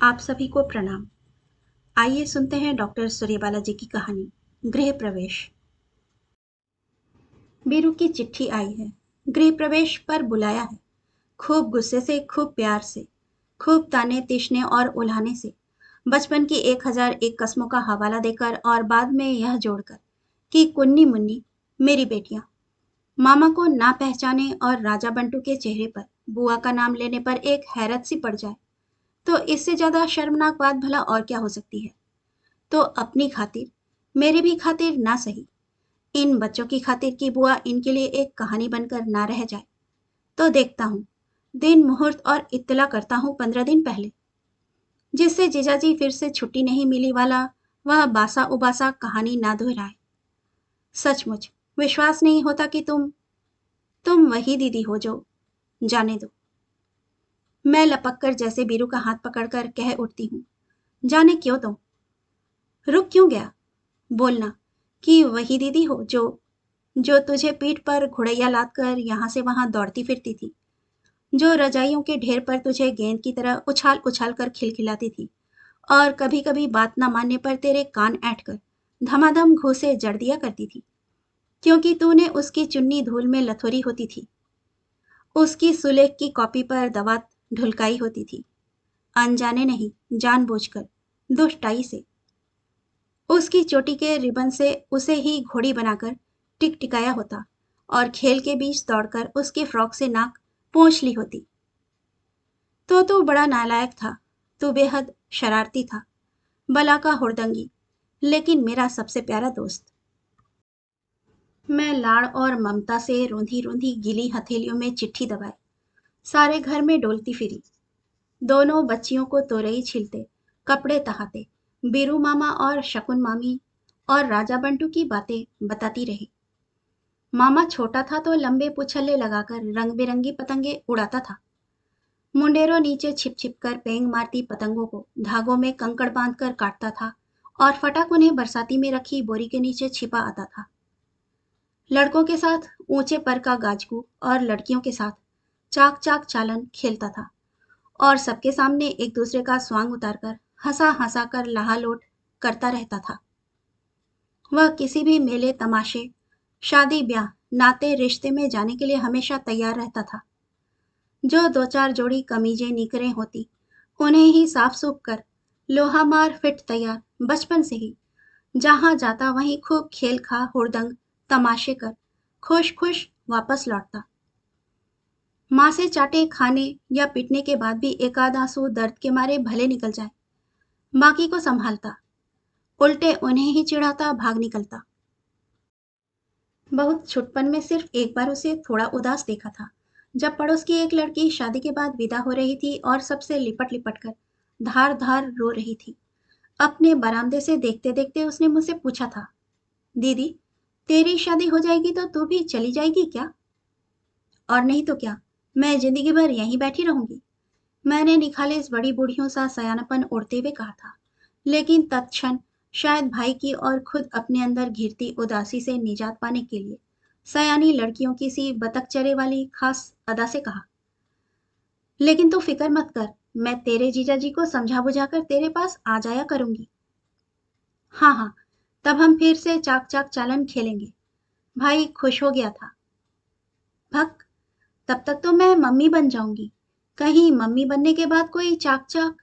आप सभी को प्रणाम। आइए सुनते हैं डॉक्टर सूर्यबाला जी की कहानी गृह प्रवेश। बीरू की चिट्ठी आई है। गृह प्रवेश पर बुलाया है। खूब गुस्से से, खूब प्यार से, खूब ताने तीसने और उल्हाने से, बचपन की 1001 कस्मों का हवाला देकर और बाद में यह जोड़कर कि कुन्नी मुन्नी मेरी बेटियां। मामा को ना पहचाने और राजा बंटू के चेहरे पर बुआ का नाम लेने पर एक हैरत सी पड़ जाए तो इससे ज्यादा शर्मनाक बात भला और क्या हो सकती है। तो अपनी खातिर, मेरी भी खातिर ना सही, इन बच्चों की खातिर कि बुआ इनके लिए एक कहानी बनकर ना रह जाए, तो देखता हूँ, दिन मुहूर्त और इत्तला करता हूँ 15 दिन पहले, जिससे जीजाजी फिर से छुट्टी नहीं मिली वाला वह बासा उबासा कहानी ना दोहराए। सचमुच विश्वास नहीं होता कि तुम वही दीदी हो जो। जाने दो। मैं लपक कर जैसे बीरू का हाथ पकड़कर कह उठती हूँ, जाने क्यों दो। रुक क्यों गया? बोलना कि वही दीदी हो जो जो तुझे पीठ पर घुड़ैया लाद कर यहाँ से वहां दौड़ती फिरती थी, जो रजाइयों के ढेर पर तुझे गेंद की तरह उछाल उछाल कर खिलखिलाती थी और कभी कभी बात न मानने पर तेरे कान ऐंठ कर धमाधम घूंसे जड़ दिया करती थी, क्योंकि तूने उसकी चुन्नी धूल में लथोरी होती थी, उसकी सुलेख की कॉपी पर दवा ढुलकाई होती थी, अनजाने नहीं, जानबूझकर, दुष्टाई से। उसकी चोटी के रिबन से उसे ही घोड़ी बनाकर टिकटिकाया होता और खेल के बीच दौड़कर उसके फ्रॉक से नाक पोंछ ली होती। तो तू बड़ा नालायक था, तू बेहद शरारती था, बला का हुड़दंगी, लेकिन मेरा सबसे प्यारा दोस्त। मैं लाड़ और ममता से रूंधी रूंधी गीली हथेलियों में चिट्ठी दबाए सारे घर में डोलती फिरी। दोनों बच्चियों को तोरई छीलते, कपड़े तहाते, बीरू मामा और शकुन मामी और राजा बंटू की बातें बताती रही। मामा छोटा था तो लंबे पुछल्ले लगाकर रंग बिरंगी पतंगे उड़ाता था। मुंडेरो नीचे छिप छिप कर पेंग मारती पतंगों को धागों में कंकड़ बांध कर काटता था और फटाक उन्हें बरसाती में रखी बोरी के नीचे छिपा आता था। लड़कों के साथ ऊंचे पर का गाजगू और लड़कियों के साथ चाक चाक चालन खेलता था और सबके सामने एक दूसरे का स्वांग उतारकर हंसा हंसा कर लाहालोट करता रहता था। वह किसी भी मेले तमाशे, शादी ब्याह, नाते रिश्ते में जाने के लिए हमेशा तैयार रहता था। जो दो चार जोड़ी कमीजें निकरें होती उन्हें ही साफ सूफ कर लोहा मार फिट तैयार बचपन से ही, जहां जाता वहीं खूब खेल खा हुड़दंग तमाशे कर खुश खुश वापस लौटता। माँ से चाटे खाने या पीटने के बाद भी एकाद आंसू दर्द के मारे भले निकल जाए, बाकी को संभालता, उल्टे उन्हें ही चिढ़ाता भाग निकलता। बहुत छुटपन में सिर्फ एक बार उसे थोड़ा उदास देखा था, जब पड़ोस की एक लड़की शादी के बाद विदा हो रही थी और सबसे लिपट लिपट कर धार धार रो रही थी। अपने बरामदे से देखते देखते उसने मुझसे पूछा था, दीदी, तेरी शादी हो जाएगी तो तू भी चली जाएगी क्या? और नहीं तो क्या, मैं जिंदगी भर यहीं बैठी रहूंगी। मैंने निखालिस बड़ी बूढ़ियों सा सयानापन ओढ़ते हुए कहा था, लेकिन तत्क्षण शायद भाई की और खुद अपने अंदर घिरती उदासी से निजात पाने के लिए सयानी लड़कियों की सी बतख चरे वाली खास अदा से कहा, लेकिन तू फिक्र मत कर, मैं तेरे जीजा जी को समझा बुझाकर तेरे पास आ जाया करूंगी। हाँ हाँ, तब हम फिर से चाक चाक चालन खेलेंगे। भाई खुश हो गया था। भक, तब तक तो मैं मम्मी बन जाऊंगी। कहीं मम्मी बनने के बाद कोई चाक चाक।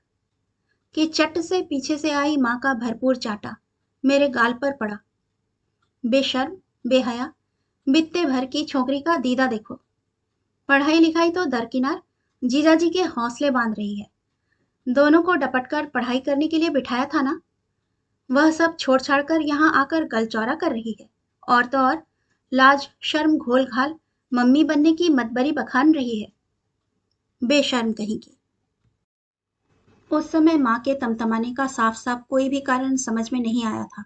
कि चट से पीछे से आई माँ का भरपूर चाटा मेरे गाल पर पड़ा। बेशर्म, बेहया, बित्ते भर की छोकरी का दीदा देखो। पढ़ाई लिखाई तो दरकिनार, जीजाजी के हौसले बांध रही है। दोनों को डपट कर पढ़ाई करने के लिए बिठाया था ना, वह सब छोड़ छाड़ कर यहाँ आकर गलचौरा कर रही है। और तो और लाज शर्म घोल घाल मम्मी बनने की मतबरी बखान रही है। बेशर्म कहीं की। उस समय माँ के तमतमाने का साफ साफ कोई भी कारण समझ में नहीं आया था,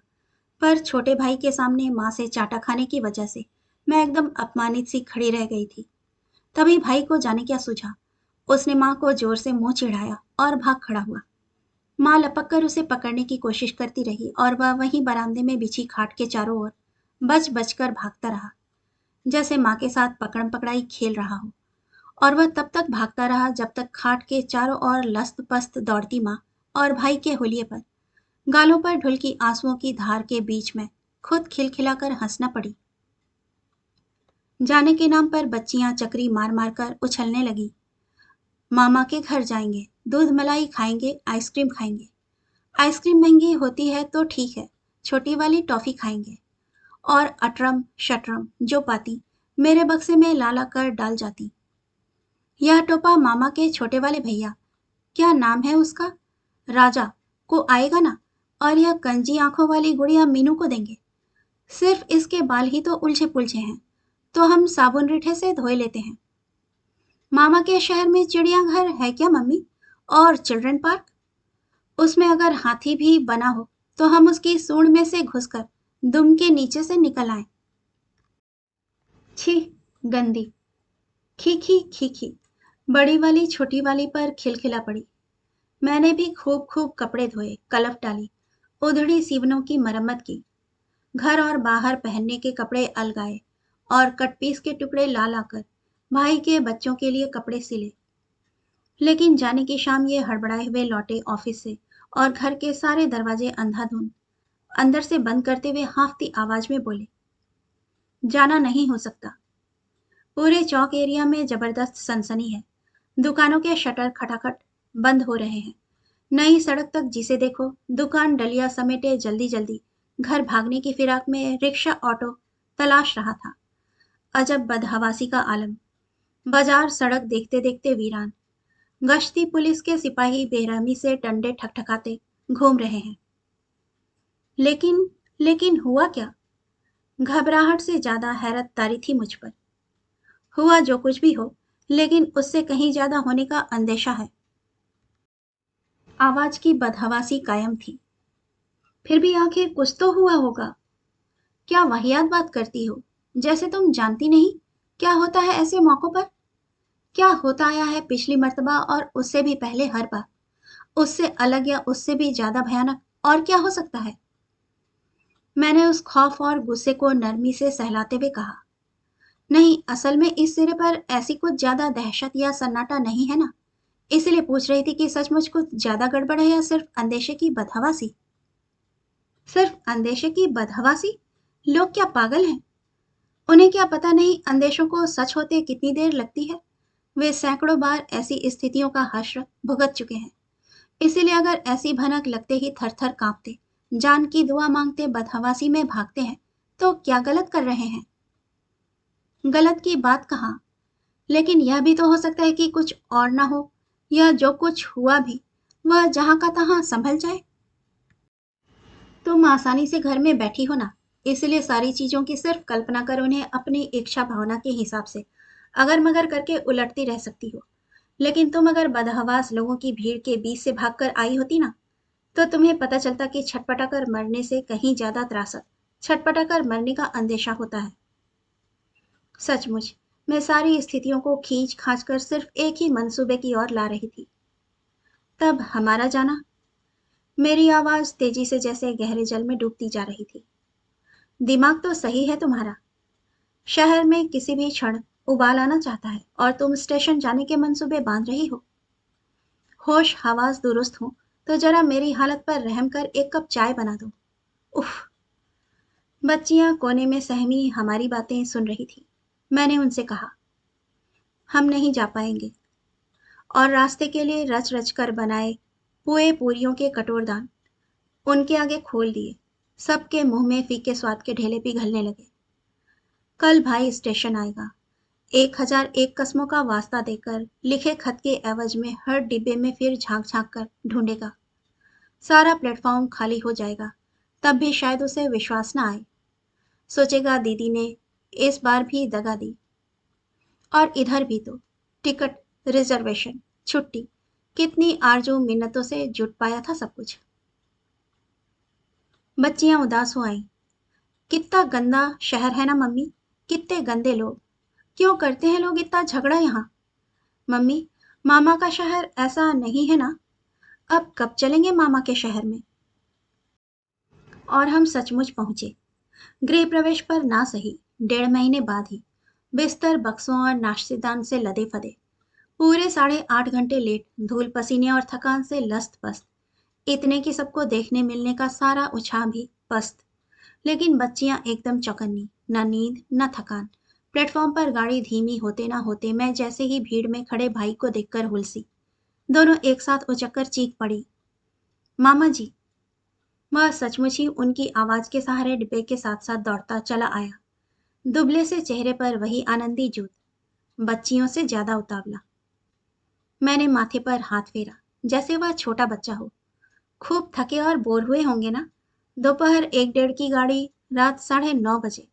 पर छोटे भाई के सामने माँ से चाटा खाने की वजह से मैं एकदम अपमानित सी खड़ी रह गई थी। तभी भाई को जाने क्या सूझा, उसने माँ को जोर से मुंह चिढ़ाया और भाग खड़ा हुआ। माँ लपक कर उसे पकड़ने की कोशिश करती रही और वह वहीं बरामदे में बिछी खाट के चारों ओर बच बच कर भागता रहा, जैसे माँ के साथ पकड़म पकड़ाई खेल रहा हो। और वह तब तक भागता रहा जब तक खाट के चारों ओर लस्त पस्त दौड़ती माँ और भाई के होलिये पर गालों पर ढुलकी आंसुओं की धार के बीच में खुद खिलखिलाकर हंसना पड़ी। जाने के नाम पर बच्चियां चक्री मार मार कर उछलने लगी। मामा के घर जाएंगे, दूध मलाई खाएंगे, आइसक्रीम खाएंगे। आइसक्रीम महंगी होती है तो ठीक है, छोटी वाली टॉफी खाएंगे। और अटरम शटरम जो पाती मेरे बक्से में ला ला कर डाल जाती। यह टोपा मामा के छोटे वाले भैया, क्या नाम है उसका, राजा, को आएगा ना, और यह कंजी आंखों वाली गुड़िया मीनू को देंगे। सिर्फ इसके बाल ही तो उलझे पुलझे हैं, तो हम साबुन रिठे से धोए लेते हैं। मामा के शहर में चिड़ियाघर है क्या मम्मी, और चिल्ड्रन पार्क? उसमें अगर हाथी भी बना हो तो हम उसकी सूंड में से घुसकर दुम के नीचे से निकल आए। छी, गंदी। खी खी खी। बड़ी वाली छोटी वाली पर खिलखिला पड़ी। मैंने भी खूब खूब कपड़े धोए, कलफ डाली, उधड़ी सीवनों की मरम्मत की, घर और बाहर पहनने के कपड़े अलगाए और कटपीस के टुकड़े ला लाकर भाई के बच्चों के लिए कपड़े सिले। लेकिन जाने की शाम ये हड़बड़ाए हुए लौटे ऑफिस से और घर के सारे दरवाजे अंधाधुंध अंदर से बंद करते हुए हांफती आवाज में बोले, जाना नहीं हो सकता। पूरे चौक एरिया में जबरदस्त सनसनी है। दुकानों के शटर खटाखट बंद हो रहे हैं। नई सड़क तक जिसे देखो दुकान डलिया समेटे जल्दी जल्दी घर भागने की फिराक में रिक्शा ऑटो तलाश रहा था। अजब बदहवासी का आलम। बाजार सड़क देखते देखते वीरान। गश्ती पुलिस के सिपाही बेरहमी से डंडे ठकठकाते घूम रहे हैं। लेकिन लेकिन हुआ क्या? घबराहट से ज्यादा हैरत तारी थी मुझ पर। हुआ जो कुछ भी हो, लेकिन उससे कहीं ज्यादा होने का अंदेशा है। आवाज की बदहवासी कायम थी। फिर भी आखिर कुछ तो हुआ होगा। क्या वाहियात बात करती हो, जैसे तुम जानती नहीं क्या होता है ऐसे मौकों पर। क्या होता आया है पिछली मर्तबा और उससे भी पहले हर बार, उससे अलग या उससे भी ज्यादा भयानक और क्या हो सकता है? मैंने उस खौफ और गुस्से को नरमी से सहलाते हुए कहा, नहीं, असल में इस सिरे पर ऐसी कुछ ज्यादा दहशत या सन्नाटा नहीं है ना, इसलिए पूछ रही थी कि सचमुच कुछ ज्यादा गड़बड़ है या सिर्फ अंदेशे की बदहवासी। सिर्फ अंदेशे की बदहवासी? लोग क्या पागल हैं? उन्हें क्या पता नहीं अंदेशों को सच होते कितनी देर लगती है। वे सैकड़ों बार ऐसी स्थितियों का हश्र भुगत चुके हैं। इसीलिए अगर ऐसी भनक लगते ही थर थर कांपते, जान की दुआ मांगते बदहवासी में भागते हैं, तो क्या गलत कर रहे हैं? गलत की बात कहाँ, लेकिन यह भी तो हो सकता है कि कुछ और ना हो, या जो कुछ हुआ भी वह जहां का तहां संभल जाए। तुम आसानी से घर में बैठी हो ना, इसलिए सारी चीजों की सिर्फ कल्पना कर उन्हें अपनी इच्छा भावना के हिसाब से अगर मगर करके उलटती रह सकती हो। लेकिन तुम अगर बदहवास लोगों की भीड़ के बीच से भागकर आई होती ना, तो तुम्हें पता चलता कि छटपटा कर मरने से कहीं ज्यादा त्रासद छटपटा कर मरने का अंदेशा होता है। सचमुच मैं सारी स्थितियों को खींच खांच कर सिर्फ एक ही मंसूबे की ओर ला रही थी। तब हमारा जाना। मेरी आवाज तेजी से जैसे गहरे जल में डूबती जा रही थी। दिमाग तो सही है तुम्हारा। शहर में किसी भी क्षण उबाल आना चाहता है और तुम स्टेशन जाने के मंसूबे बांध रही हो। होश हवास दुरुस्त हो तो जरा मेरी हालत पर रहम कर एक कप चाय बना दो। उफ। बच्चियां कोने में सहमी हमारी बातें सुन रही थी। मैंने उनसे कहा, हम नहीं जा पाएंगे। और रास्ते के लिए रच रच कर बनाए पुए पूरियों के कटोरदान उनके आगे खोल दिए। सबके मुंह में फीके स्वाद के ढेले पिघलने लगे। कल भाई स्टेशन आएगा, 1001 कस्मों का वास्ता देकर लिखे खत के एवज में हर डिब्बे में फिर झांक झांक कर ढूंढेगा। सारा प्लेटफॉर्म खाली हो जाएगा, तब भी शायद उसे विश्वास न आए। सोचेगा दीदी ने इस बार भी दगा दी। और इधर भी तो टिकट, रिजर्वेशन, छुट्टी, कितनी आरजू मिन्नतों से जुट पाया था सब कुछ। बच्चियां उदास हो आईं। कितना गंदा शहर है ना मम्मी, कितने गंदे लोग, क्यों करते हैं लोग इतना झगड़ा यहाँ? मम्मी, मामा का शहर ऐसा नहीं है ना, अब कब चलेंगे मामा के शहर में? और हम सचमुच पहुंचे। गृह प्रवेश पर ना सही 1.5 महीने बाद ही, बिस्तर बक्सों और नाश्तेदान से लदे फदे, पूरे 8.5 घंटे लेट, धूल पसीने और थकान से लस्त पस्त, इतने की सबको देखने मिलने का सारा उत्साह भी पस्त। लेकिन बच्चियां एकदम चौकन्नी, न नींद न थकान। प्लेटफॉर्म पर गाड़ी धीमी होते ना होते मैं जैसे ही भीड़ में खड़े भाई को देखकर हुलसी। दोनों एक साथ उचककर चीख पड़ी, मामा जी। वह सचमुच ही उनकी आवाज के सहारे डिब्बे के साथ साथ दौड़ता चला आया। दुबले से चेहरे पर वही आनंदी जूत, बच्चियों से ज्यादा उतावला। मैंने माथे पर हाथ फेरा, जैसे वह छोटा बच्चा हो। खूब थके और बोर हुए होंगे ना। दोपहर 1 डेढ़ की गाड़ी, रात 9:30 बजे।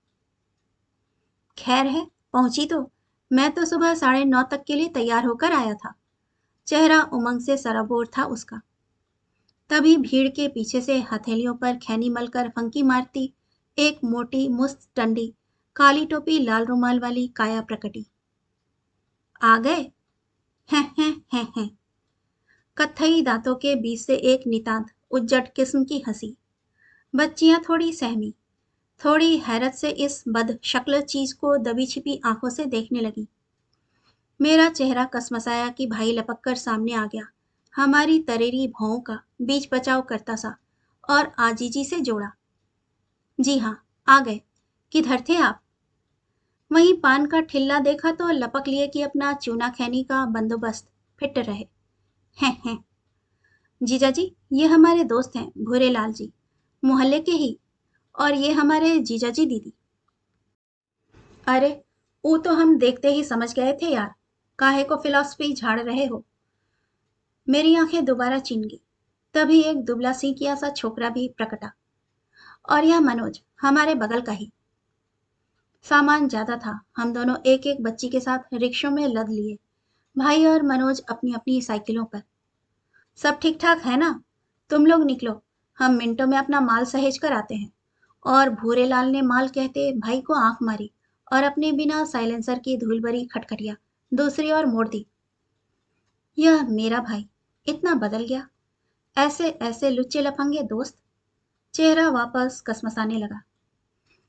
खैर है, पहुंची तो। मैं तो सुबह 9:30 तक के लिए तैयार होकर आया था। चेहरा उमंग से सराबोर था उसका। तभी भीड़ के पीछे से हथेलियों पर खैनी मलकर फंकी मारती एक मोटी मुस्त टंडी, काली टोपी लाल रुमाल वाली काया प्रकटी। आ गए। हैं। कत्थई दांतों के बीच से एक नितांत उज्जट किस्म की हंसी। बच्चियां थोड़ी सहमी, थोड़ी हैरत से इस बदशक्ल चीज को दबी छिपी आंखों से देखने लगी। मेरा चेहरा कसमसाया कि भाई लपक कर सामने आ गया, हमारी तरेरी भौं का बीच बचाव करता सा, और आजीजी से जोड़ा, जी हाँ, आ गए। किधर थे आप? वहीं पान का ठिल्ला देखा तो लपक लिए कि अपना चूना खैनी का बंदोबस्त फिट रहे। हैं। जीजा जी, ये हमारे दोस्त हैं भूरे लाल जी, मोहल्ले के ही। और ये हमारे जीजा जी दीदी। अरे, वो तो हम देखते ही समझ गए थे यार, काहे को फिलॉसफी झाड़ रहे हो। मेरी आंखें दोबारा चीन गई। तभी एक दुबला सिंकिया सा छोकरा भी प्रकटा। और यह मनोज, हमारे बगल का ही। सामान ज्यादा था, हम दोनों एक एक बच्ची के साथ रिक्शों में लद लिए, भाई और मनोज अपनी अपनी साइकिलों पर। सब ठीक ठाक है ना? तुम लोग निकलो, हम मिनटों में अपना माल सहेज कर आते हैं। और भूरे लाल ने माल कहते भाई को आंख मारी और अपने बिना साइलेंसर की धूल भरी खटखटिया दूसरी ओर मोड़ दी। यह मेरा भाई इतना बदल गया, ऐसे ऐसे लुच्चे लफंगे दोस्त। चेहरा वापस कसमसाने लगा।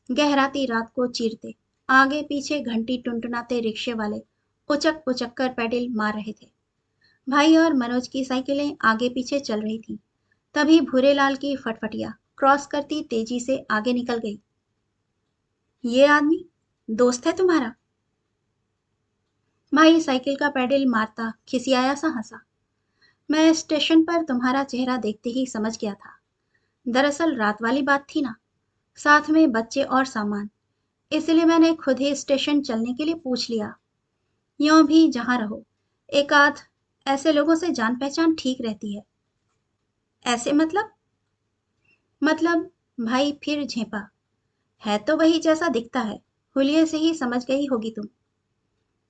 गहराती रात को चीरते आगे पीछे घंटी टुनटुनाते रिक्शे वाले उचक उचक कर पैडल मार रहे थे। भाई और मनोज की साइकिलें आगे पीछे चल रही थीं। तभी भूरे लाल की फटफटिया क्रॉस करती तेजी से आगे निकल गई। ये आदमी दोस्त है तुम्हारा? भाई साइकिल का पैडल मारता खिसियाया सा हंसा। मैं स्टेशन पर तुम्हारा चेहरा देखते ही समझ गया था। दरअसल रात वाली बात थी ना, साथ में बच्चे और सामान, इसलिए मैंने खुद ही स्टेशन चलने के लिए पूछ लिया। यूं भी जहां रहो, एक आध ऐसे लोगों से जान पहचान ठीक रहती है। ऐसे मतलब भाई फिर झेपा। है तो वही जैसा दिखता है, हुलिये से ही समझ गई होगी तुम।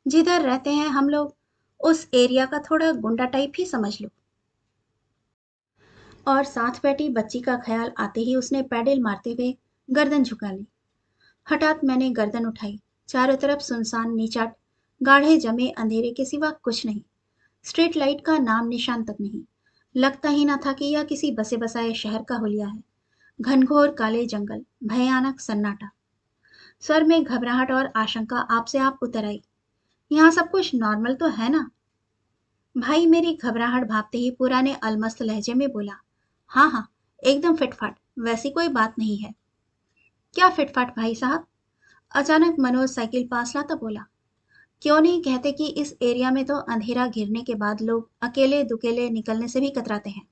जिधर रहते हैं हम लोग, उस एरिया का थोड़ा गुंडा टाइप ही समझ लो। और साथ बैठी बच्ची का ख्याल आते ही उसने पैडल मारते हुए गर्दन झुका ली। हठात मैंने गर्दन उठाई। चारों तरफ सुनसान निचाट, गाढ़े जमे अंधेरे के सिवा कुछ नहीं। स्ट्रीट लाइट का नाम निशान तक नहीं। लगता ही न था कि यह किसी बसे बसाए शहर का हुलिया है। घनघोर काले जंगल, भयानक सन्नाटा। स्वर में घबराहट और आशंका आपसे आप उतर आई। यहाँ सब कुछ नॉर्मल तो है ना? भाई मेरी घबराहट भापते ही पुराने अलमस्त लहजे में बोला, हाँ हाँ, एकदम फिटफाट, वैसी कोई बात नहीं है। क्या फिटफाट भाई साहब? अचानक मनोज साइकिल पास लाता बोला, क्यों नहीं कहते कि इस एरिया में तो अंधेरा घिरने के बाद लोग अकेले दुकेले निकलने से भी कतराते हैं।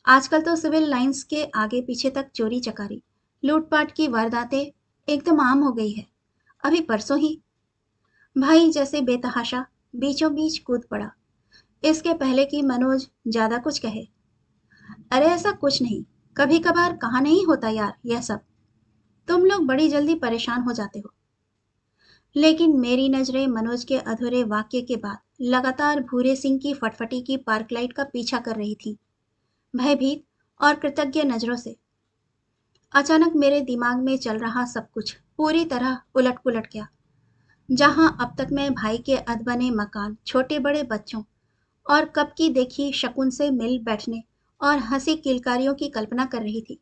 आजकल तो सिविल लाइंस के आगे पीछे तक चोरी चकारी, लूटपाट की वारदातें एकदम आम हो गई है। अभी परसों ही भाई जैसे बेतहाशा बीचों बीच कूद पड़ा, इसके पहले कि मनोज ज्यादा कुछ कहे। अरे ऐसा कुछ नहीं, कभी कभार कहाँ नहीं होता यार यह सब। तुम लोग बड़ी जल्दी परेशान हो जाते हो। लेकिन मेरी नजरें मनोज के अधूरे वाक्य के बाद लगातार भूरे सिंह की फटफटी की पार्क लाइट का पीछा कर रही थी, भयभीत और कृतज्ञ नजरों से। अचानक मेरे दिमाग में चल रहा सब कुछ पूरी तरह उलट पुलट गया। जहां अब तक मैं भाई के अधबने मकान, छोटे बड़े बच्चों और कब की देखी शकुन से मिल बैठने और हंसी किलकारियों की कल्पना कर रही थी,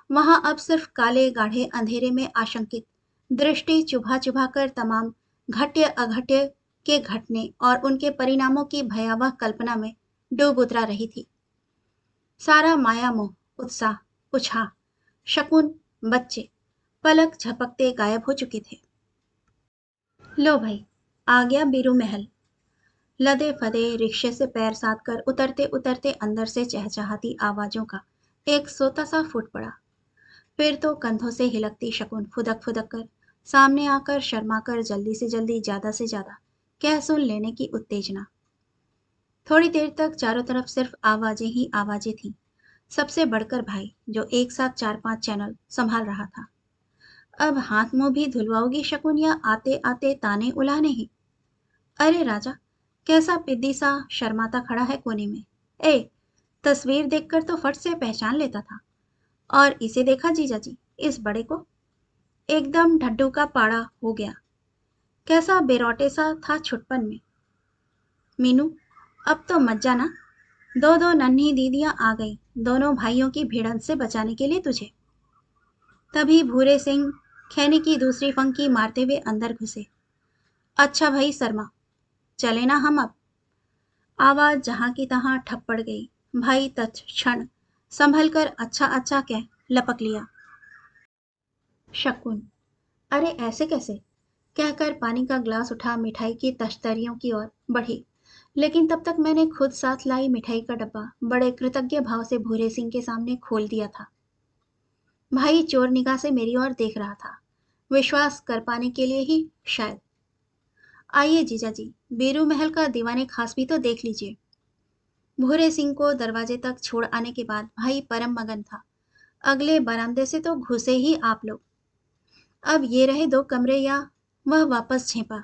वहां अब सिर्फ काले गाढ़े अंधेरे में आशंकित दृष्टि चुभा चुभा कर तमाम घट्य अघट्य के घटने और उनके परिणामों की भयावह कल्पना में डूब उतरा रही थी। सारा माया मोह, उत्साह, उछाह, शकुन, बच्चे पलक झपकते गायब हो चुके थे। लो भाई, आ गया बीरू महल। लदे फदे रिक्शे से पैर साध कर उतरते उतरते अंदर से चहचहाती आवाजों का एक सोता सा फूट पड़ा। फिर तो कंधों से हिलकती शकुन फुदक फुदक कर सामने आकर शर्मा कर जल्दी ज्यादा से ज्यादा कह सुन लेने की उत्तेजना। थोड़ी देर तक चारों तरफ सिर्फ आवाजें ही आवाजें थीं। सबसे बढ़कर भाई, जो एक साथ 4-5 चैनल संभाल रहा था। अब हाथ मुंह भी धुलवाओगी शकुन, या आते आते ताने उलाने ही? अरे राजा, कैसा पिद्दी सा शर्माता खड़ा है कोने में। ए, तस्वीर देखकर तो फट से पहचान लेता था। और इसे देखा जीजा जी, इस बड़े को? एकदम ढड्डू का पाड़ा हो गया। कैसा बेरौटे सा था छुटपन में। मीनू, अब तो मत जाना। दो दो नन्ही दीदियां आ गई दोनों भाइयों की भिड़ंत से बचाने के लिए तुझे। तभी भूरे सिंह खैनी की दूसरी फंकी मारते हुए अंदर घुसे। अच्छा भाई शर्मा, चले ना हम अब? आवाज जहां की तहां ठप पड़ गई। भाई तत्क्षण संभल कर अच्छा अच्छा कह लपक लिया। शकुन, अरे ऐसे कैसे? कहकर पानी का ग्लास उठा मिठाई की तश्तरियों की ओर बढ़ी। लेकिन तब तक मैंने खुद साथ लाई मिठाई का डब्बा बड़े कृतज्ञ भाव से भूरे सिंह के सामने खोल दिया था। भाई चोर निगाह से मेरी ओर देख रहा था, विश्वास कर पाने के लिए ही शायद। आइए जीजा जी, बीरू महल का दीवाने खास भी तो देख लीजिए। भूरे सिंह को दरवाजे तक छोड़ आने के बाद भाई परम मगन था। अगले बरामदे से तो घुसे ही आप लोग। अब ये रहे 2 कमरे, या वह वापस झेपा।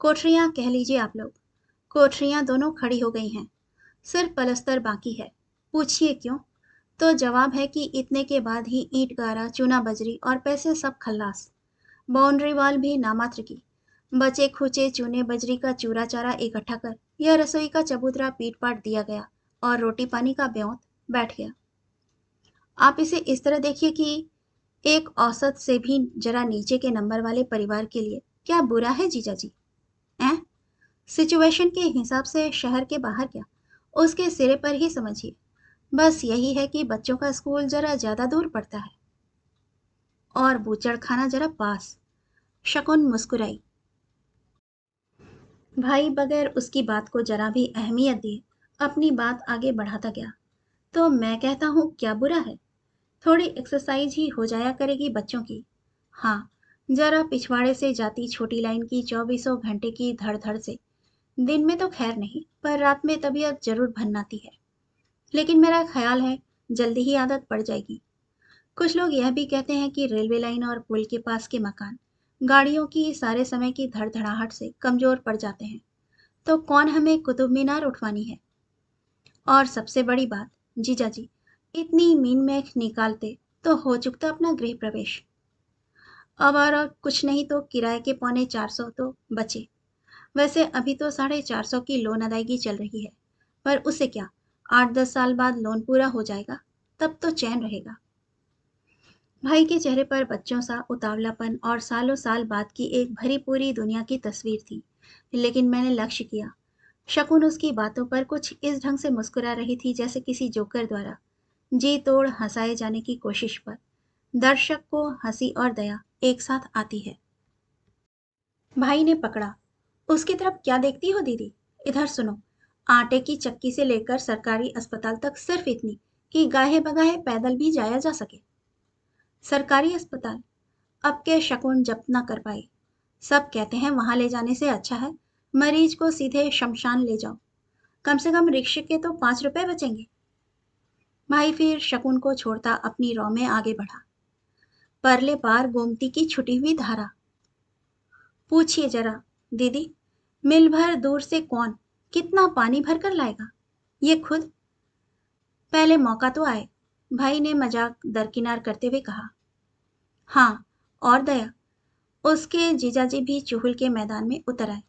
कोठरियां कह लीजिए आप लोग। कोठरियां दोनों खड़ी हो गई हैं, सिर्फ पलस्तर बाकी है। पूछिए क्यों? तो जवाब है कि इतने के बाद ही ईंट गारा, चूना बजरी और पैसे सब खल्लास। बाउंड्री वॉल भी नामात्र की। बचे खुचे चूने बजरी का चूरा चारा इकट्ठा कर यह रसोई का चबूतरा पीट पाट दिया गया और रोटी पानी का ब्योंत बैठ गया। आप इसे इस तरह देखिए कि एक औसत से भी जरा नीचे के नंबर वाले परिवार के लिए क्या बुरा है जीजा जी? हैं? सिचुएशन के हिसाब से शहर के बाहर क्या, उसके सिरे पर ही समझिए। बस यही है कि बच्चों का स्कूल जरा ज्यादा दूर पड़ता है और बूचड़ खाना जरा पास। शकुन मुस्कुराई। भाई बगैर उसकी बात को जरा भी अहमियत दिए अपनी बात आगे बढ़ाता गया। तो मैं कहता हूँ क्या बुरा है? थोड़ी एक्सरसाइज ही हो जाया करेगी बच्चों की। हाँ, जरा पिछवाड़े से जाती छोटी लाइन की 24 घंटे की धड़ धड़ से दिन में तो खैर नहीं, पर रात में तबीयत जरूर भन्नाती है। लेकिन मेरा ख्याल है जल्दी ही आदत पड़ जाएगी। कुछ लोग यह भी कहते हैं कि रेलवे लाइन और पुल के पास के मकान गाड़ियों की सारे समय की धड़धड़ाहट से कमजोर पड़ जाते हैं। तो कौन हमें कुतुब मीनार उठवानी है? और सबसे बड़ी बात, जीजा जी, इतनी मीन मेख निकालते तो हो चुकता अपना गृह प्रवेश। अब और कुछ नहीं तो किराए के 450 तो बचे। वैसे अभी तो 450 की लोन अदायगी चल रही है, पर उससे क्या, 8-10 साल बाद लोन पूरा हो जाएगा, तब तो चैन रहेगा। भाई के चेहरे पर बच्चों सा उतावलापन और सालों साल बाद की एक भरी पूरी दुनिया की तस्वीर थी। लेकिन मैंने लक्ष्य किया, शकुन उसकी बातों पर कुछ इस ढंग से मुस्कुरा रही थी जैसे किसी जोकर द्वारा जी तोड़ हंसाए जाने की कोशिश पर दर्शक को हंसी और दया एक साथ आती है। भाई ने पकड़ा। उसकी तरफ क्या देखती हो दीदी? इधर सुनो। आटे की चक्की से लेकर सरकारी अस्पताल तक सिर्फ इतनी कि गाहे बगाहे पैदल भी जाया जा सके। सरकारी अस्पताल? अब के शकुन जब्त न कर पाए। सब कहते हैं वहां ले जाने से अच्छा है मरीज को सीधे शमशान ले जाओ। कम से कम रिक्शे के तो 5 रुपए बचेंगे। भाई फिर शकुन को छोड़ता अपनी रौ में आगे बढ़ा। परले पार गोमती की छुटी हुई धारा। पूछिए जरा दीदी, मील भर दूर से कौन कितना पानी भर कर लाएगा? ये खुद। पहले मौका तो आए, भाई ने मजाक दरकिनार करते हुए कहा। हाँ, और दया, उसके जीजाजी भी चुहल के मैदान में उतर आए।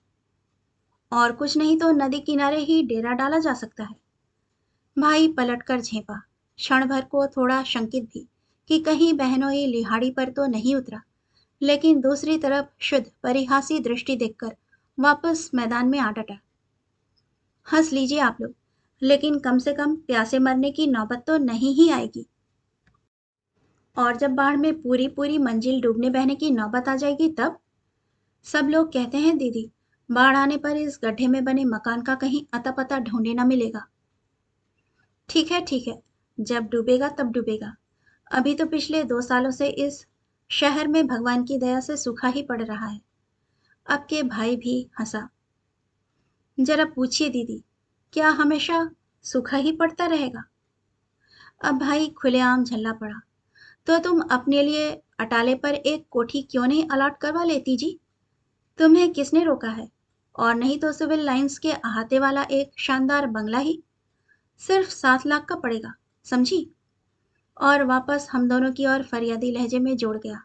और कुछ नहीं तो नदी किनारे ही डेरा डाला जा सकता है। भाई पलटकर झेपा, क्षण भर को थोड़ा शंकित भी कि कहीं बहनोई लिहाड़ी पर तो नहीं उतरा। लेकिन दूसरी तरफ शुद्ध परिहासी दृष्टि देखकर वापस मैदान में आ डटा। हंस लीजिए आप लोग, लेकिन कम से कम प्यासे मरने की नौबत तो नहीं ही आएगी। और जब बाढ़ में पूरी पूरी मंजिल डूबने बहने की नौबत आ जाएगी तब? सब लोग कहते हैं दीदी, बाढ़ आने पर इस गड्ढे में बने मकान का कहीं अता पता ढूंढे ना मिलेगा। ठीक है, जब डूबेगा तब डूबेगा। अभी तो पिछले 2 सालों से इस शहर में भगवान की दया से सूखा ही पड़ रहा है। अब के भाई भी हंसा। जरा पूछिए दीदी, क्या हमेशा सूखा ही पड़ता रहेगा? अब भाई खुलेआम झल्ला पड़ा। तो तुम अपने लिए अटाले पर एक कोठी क्यों नहीं अलॉट करवा लेती जी? तुम्हें किसने रोका है? और नहीं तो सिविल लाइंस के अहाते वाला एक शानदार बंगला ही, सिर्फ 7 लाख का पड़ेगा, समझी? और वापस हम दोनों की ओर फरियादी लहजे में जोड़ गया।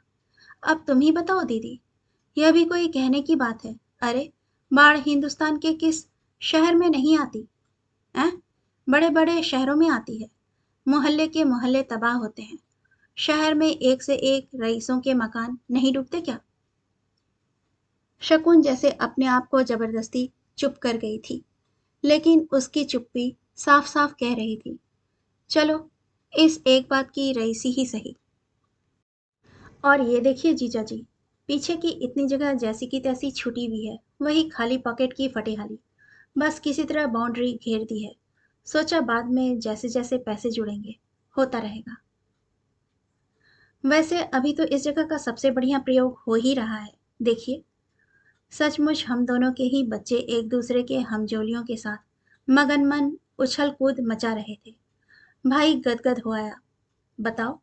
अब तुम ही बताओ दीदी, यह भी कोई कहने की बात है? अरे, बाढ़ हिंदुस्तान के किस शहर में नहीं आती? हैं? बड़े बड़े शहरों में आती है। मोहल्ले के मोहल्ले तबाह होते हैं। शहर में एक से एक रईसों के मकान नहीं डूबते क्या? शकुन जैसे अपने आप को जबरदस्ती चुप कर गई थी, लेकिन उसकी चुप्पी साफ साफ कह रही थी, चलो, इस एक बात की रईसी ही सही। और ये देखिए जीजा जी, पीछे की इतनी जगह जैसी की तैसी छूटी हुई है, वही खाली पॉकेट की फटेहाली। बस किसी तरह बाउंड्री घेर दी है। सोचा बाद में जैसे जैसे पैसे जुड़ेंगे, होता रहेगा। वैसे अभी तो इस जगह का सबसे बढ़िया प्रयोग हो ही रहा है। देखिए, सचमुच हम दोनों के ही बच्चे एक दूसरे के हमजोलियों के साथ मगनमन उछल कूद मचा रहे थे। भाई गदगद हो आया। बताओ,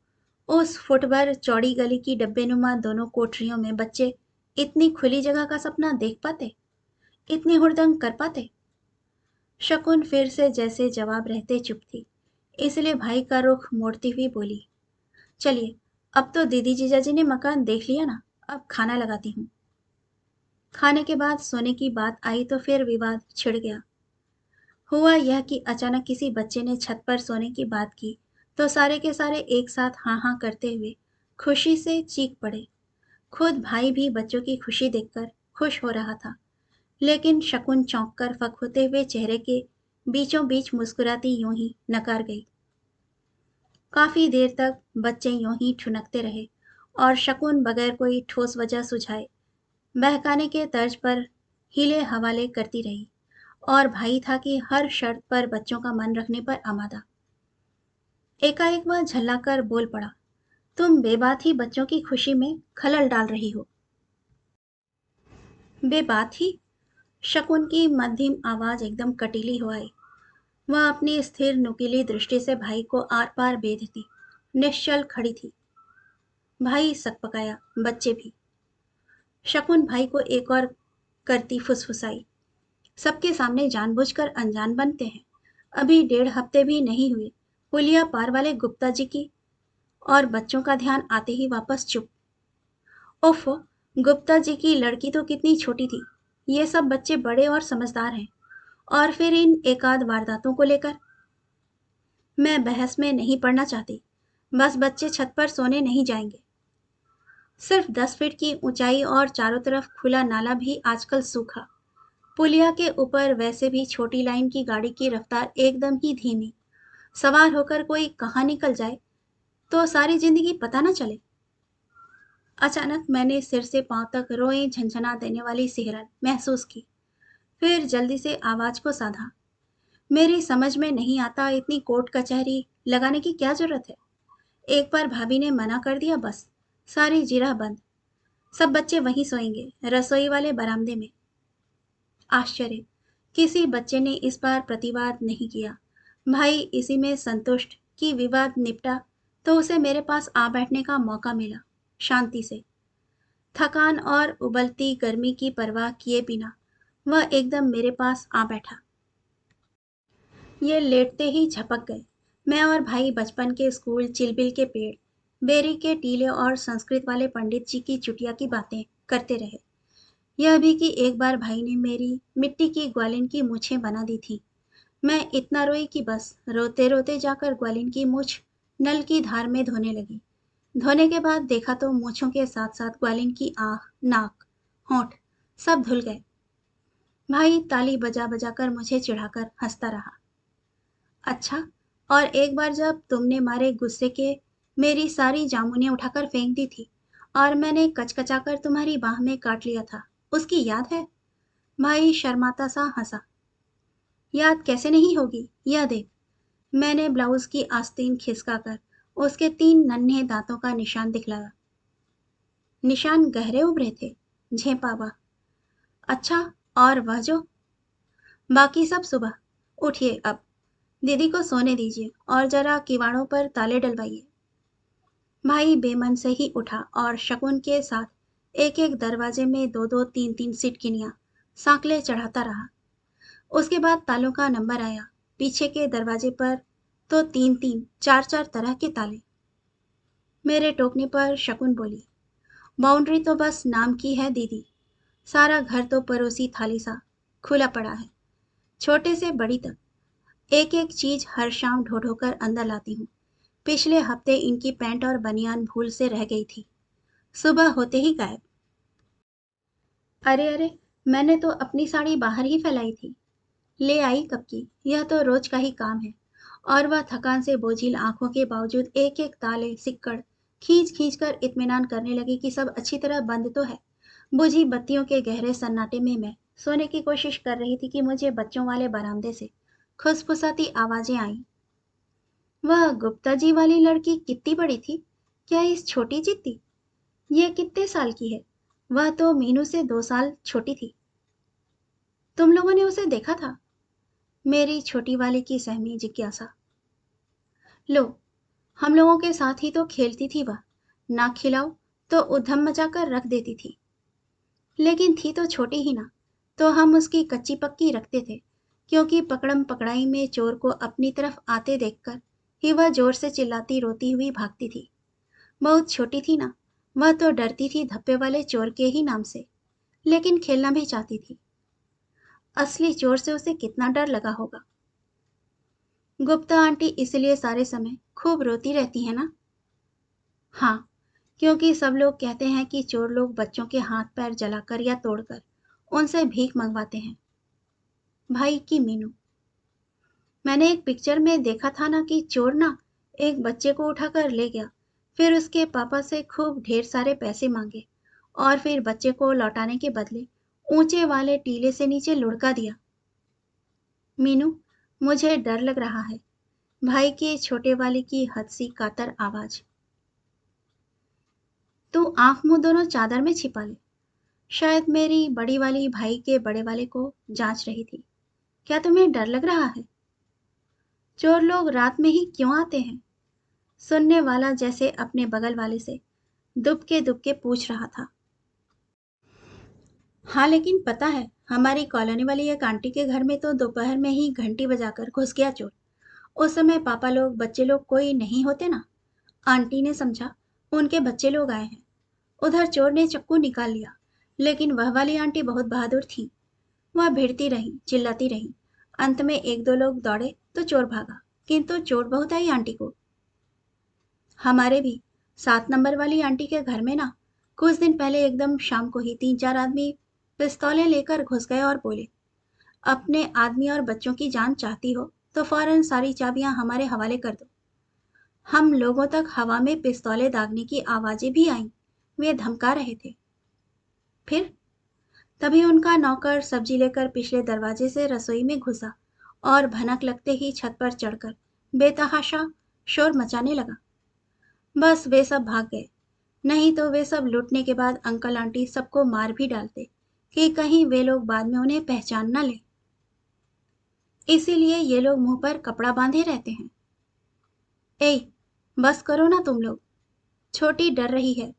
उस फुटभर चौड़ी गली की डब्बेनुमा दोनों कोठरियों में बच्चे इतनी खुली जगह का सपना देख पाते? इतनी हुड़दंग कर पाते? शकुन फिर से जैसे जवाब रहते चुप थी, इसलिए भाई का रुख मोड़ती हुई बोली, चलिए, अब तो दीदी जीजाजी ने मकान देख लिया ना, अब खाना लगाती हूँ। खाने के बाद सोने की बात आई तो फिर विवाद छिड़ गया। हुआ यह कि अचानक किसी बच्चे ने छत पर सोने की बात की, तो सारे के सारे एक साथ हाँ हाँ करते हुए खुशी से चीख पड़े। खुद भाई भी बच्चों की खुशी देखकर खुश हो रहा था, लेकिन शकुन चौंक कर फक होते हुए चेहरे के बीचों बीच मुस्कुराती यूं ही नकार गई। काफी देर तक बच्चे यूं ही ठुनकते रहे और शकुन बगैर कोई ठोस वजह सुझाए बहकाने के तर्ज पर हिले हवाले करती रही, और भाई था कि हर शर्त पर बच्चों का मन रखने पर आमादा। एकाएक वह झल्लाकर बोल पड़ा, तुम बेबात ही बच्चों की खुशी में खलल डाल रही हो। बेबात ही? शकुन की मध्यम आवाज एकदम कटीली हो आई। वह अपनी स्थिर नुकीली दृष्टि से भाई को आर पार बेधती निश्चल खड़ी थी। भाई सकपकाया, बच्चे भी। शकुन भाई को एक और करती फुसफुसाई, सबके सामने जानबूझकर अनजान बनते हैं। अभी 1.5 हफ्ते भी नहीं हुए, पुलिया पार वाले गुप्ता जी की। और बच्चों का ध्यान आते ही वापस चुप। ओफो, गुप्ता जी की लड़की तो कितनी छोटी थी। ये सब बच्चे बड़े और समझदार हैं। और फिर इन एकाध वारदातों को लेकर मैं बहस में नहीं पड़ना चाहती। बस बच्चे छत पर सोने नहीं जाएंगे। सिर्फ 10 फीट की ऊंचाई और चारों तरफ खुला नाला भी आजकल सूखा। पुलिया के ऊपर वैसे भी छोटी लाइन की गाड़ी की रफ्तार एकदम ही धीमी। सवार होकर कोई कहाँ निकल जाए तो सारी जिंदगी पता न चले। अचानक मैंने सिर से पांव तक रोए झंझना देने वाली सिहरन महसूस की। फिर जल्दी से आवाज को साधा, मेरी समझ में नहीं आता इतनी कोर्ट कचहरी लगाने की क्या जरूरत है। एक बार भाभी ने मना कर दिया, बस सारी जिरह बंद। सब बच्चे वहीं सोएंगे, रसोई वाले बरामदे में। आश्चर्य, किसी बच्चे ने इस बार प्रतिवाद नहीं किया। भाई इसी में संतुष्ट कि विवाद निपटा तो उसे मेरे पास आ बैठने का मौका मिला, शांति से। थकान और उबलती गर्मी की परवाह किए बिना वह एकदम मेरे पास आ बैठा। ये लेटते ही झपक गए। मैं और भाई बचपन के स्कूल, चिलबिल के पेड़, बेरी के टीले और संस्कृत वाले पंडित जी की चुटिया की बातें करते रहे। यह भी कि एक बार भाई ने मेरी मिट्टी की ग्वालिन की मूछें बना दी थी। मैं इतना रोई कि बस रोते रोते जाकर ग्वालिन की मूछ नल की धार में धोने लगी। धोने के बाद देखा तो मूछों के साथ साथ ग्वालिन की आंख, नाक, होंठ सब धुल गए। भाई ताली बजा बजा कर मुझे चिढ़ाकर हंसता रहा। अच्छा, और एक बार जब तुमने मारे गुस्से के मेरी सारी जामुनें उठाकर फेंक दी थी और मैंने कचकचाकर तुम्हारी बाह में काट लिया था, उसकी याद है? भाई शर्माता सा हंसा। याद कैसे नहीं होगी, यह देख। मैंने ब्लाउज की आस्तीन खिसकाकर उसके 3 नन्हे दांतों का निशान दिखलाया। निशान गहरे उभरे थे, झेंपावा। अच्छा, और वह जो? बाकी सब सुबह। उठिए अब, दीदी को सोने दीजिए और जरा किवाड़ों पर ताले डलवाइए। भाई बेमन से ही उठा और शकुन के साथ एक एक दरवाजे में दो दो तीन तीन सिटकिनियां सांकले चढ़ाता रहा। उसके बाद तालों का नंबर आया। पीछे के दरवाजे पर तो तीन तीन चार चार तरह के ताले। मेरे टोकने पर शकुन बोली, बाउंड्री तो बस नाम की है दीदी, सारा घर तो परोसी थाली सा खुला पड़ा है, छोटे से बड़ी तक। एक एक चीज हर शाम ढो ढो कर अंदर लाती हूँ। पिछले हफ्ते इनकी पैंट और बनियान भूल से रह गई थी, सुबह होते ही गायब। अरे अरे, मैंने तो अपनी साड़ी बाहर ही फैलाई थी, ले आई कब की, यह तो रोज का ही काम है। और वह थकान से बोझिल आंखों के बावजूद एक एक ताले सिक्कड़ खींच खींच कर इत्मीनान करने लगी कि सब अच्छी तरह बंद तो है। बुझी बत्तियों के गहरे सन्नाटे में मैं सोने की कोशिश कर रही थी कि मुझे बच्चों वाले बरामदे से खुसफुसाती आवाजें आईं। वह गुप्ता जी वाली लड़की कितनी बड़ी थी? क्या इस छोटी जितनी? ये कितने साल की है? वह तो मीनू से 2 साल छोटी थी। तुम लोगों ने उसे देखा था? मेरी छोटी वाली की सहमी जिज्ञासा। लो, हम लोगों के साथ ही तो खेलती थी वह, ना खिलाओ तो उधम मचाकर रख देती थी। लेकिन थी तो छोटी ही ना, तो हम उसकी कच्ची पक्की रखते थे, क्योंकि पकड़म पकड़ाई में चोर को अपनी तरफ आते देखकर ही वह जोर से चिल्लाती रोती हुई भागती थी। बहुत छोटी थी ना, वह तो डरती थी धप्पे वाले चोर के ही नाम से, लेकिन खेलना भी चाहती थी। असली चोर से उसे कितना डर लगा होगा। गुप्ता आंटी इसलिए सारे समय खूब रोती रहती है ना? हाँ, क्योंकि सब लोग कहते हैं कि चोर लोग बच्चों के हाथ पैर जलाकर या तोड़कर उनसे भीख मंगवाते हैं। भाई की मीनू। मैंने एक पिक्चर में देखा था ना कि चोर ना एक बच्चे को उठाकर ले गया, फिर उसके पापा से खूब ढेर सारे पैसे मांगे और फिर बच्चे को लौटाने के बदले ऊंचे वाले टीले से नीचे लुढ़का दिया। मीनू, मुझे डर लग रहा है। भाई के छोटे वाले की हद सी कातर आवाज। तू आंख मुंह दोनों चादर में छिपा ले। शायद मेरी बड़ी वाली भाई के बड़े वाले को जांच रही थी। क्या तुम्हें डर लग रहा है? चोर लोग रात में ही क्यों आते हैं? सुनने वाला जैसे अपने बगल वाले से दुबके दुबके पूछ रहा था। हाँ, लेकिन पता है, हमारी कॉलोनी वाली एक आंटी के घर में तो दोपहर में ही घंटी बजाकर घुस गया चोर। उस समय पापा लोग बच्चे लोग कोई नहीं होते ना। आंटी ने समझा उनके बच्चे लोग आए हैं। उधर चोर ने चाकू निकाल लिया, लेकिन वह वाली आंटी बहुत बहादुर थी। वह भिड़ती रही, चिल्लाती रही। अंत में एक दो लोग दौड़े तो चोर भागा, किंतु चोट बहुत आई आंटी को। हमारे भी 7 नंबर वाली आंटी के घर में ना कुछ दिन पहले एकदम शाम को ही 3-4 आदमी पिस्तौलें लेकर घुस गए और बोले, अपने आदमी और बच्चों की जान चाहती हो तो फौरन सारी चाबियां हमारे हवाले कर दो। हम लोगों तक हवा में पिस्तौलें दागने की आवाजें भी आईं। वे धमका रहे थे। फिर तभी उनका नौकर सब्जी लेकर पिछले दरवाजे से रसोई में घुसा और भनक लगते ही छत पर चढ़कर बेतहाशा शोर मचाने लगा। बस वे सब भाग गए, नहीं तो वे सब लुटने के बाद अंकल आंटी सबको मार भी डालते कि कहीं वे लोग बाद में उन्हें पहचान न ले। इसीलिए ये लोग मुंह पर कपड़ा बांधे रहते हैं। ए, बस करो ना तुम लोग, छोटी डर रही है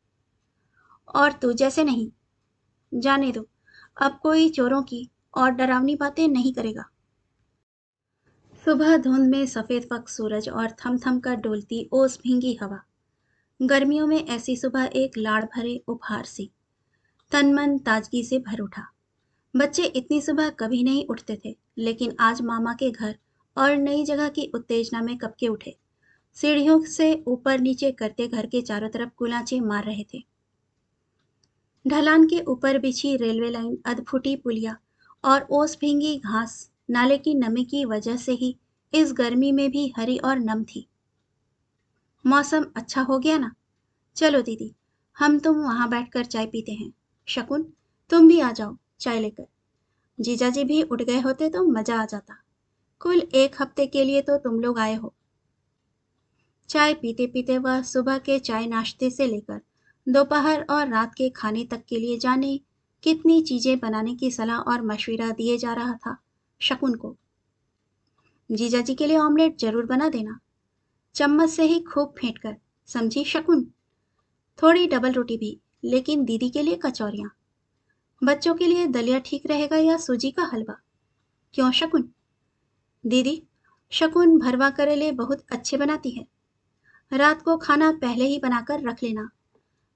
और तू जैसे नहीं। जाने दो, अब कोई चोरों की और डरावनी बातें नहीं करेगा। सुबह धुंध में सफेद फक सूरज और थम थम कर डोलती ओस भींगी हवा। गर्मियों में ऐसी सुबह एक लाड़ भरे उपहार सी। तन मन ताजगी से भर उठा। बच्चे इतनी सुबह कभी नहीं उठते थे, लेकिन आज मामा के घर और नई जगह की उत्तेजना में कब के उठे। सीढ़ियों से ऊपर नीचे करते घर के चारों तरफ कुलाचे मार रहे थे। ढलान के ऊपर बिछी रेलवे लाइन, अधफुटी पुलिया और ओस भींगी घास नाले की नमी की वजह से ही इस गर्मी में भी हरी और नम थी। मौसम अच्छा हो गया ना? चलो दीदी, हम तुम वहां बैठकर चाय पीते हैं। शकुन, तुम भी आ जाओ चाय लेकर। जीजाजी भी उठ गए होते तो मजा आ जाता। कुल 1 हफ्ते के लिए तो तुम लोग आए हो। चाय पीते पीते वह सुबह के चाय नाश्ते से लेकर दोपहर और रात के खाने तक के लिए जाने कितनी चीजें बनाने की सलाह और मशविरा दिए जा रहा था शकुन को। जीजाजी के लिए ऑमलेट जरूर बना देना, चम्मच से ही खूब फेंट कर, समझी शकुन? थोड़ी डबल रोटी भी, लेकिन दीदी के लिए कचौरियाँ। बच्चों के लिए दलिया ठीक रहेगा या सूजी का हलवा? क्यों शकुन? दीदी, शकुन भरवा करेले बहुत अच्छे बनाती है। रात को खाना पहले ही बनाकर रख लेना।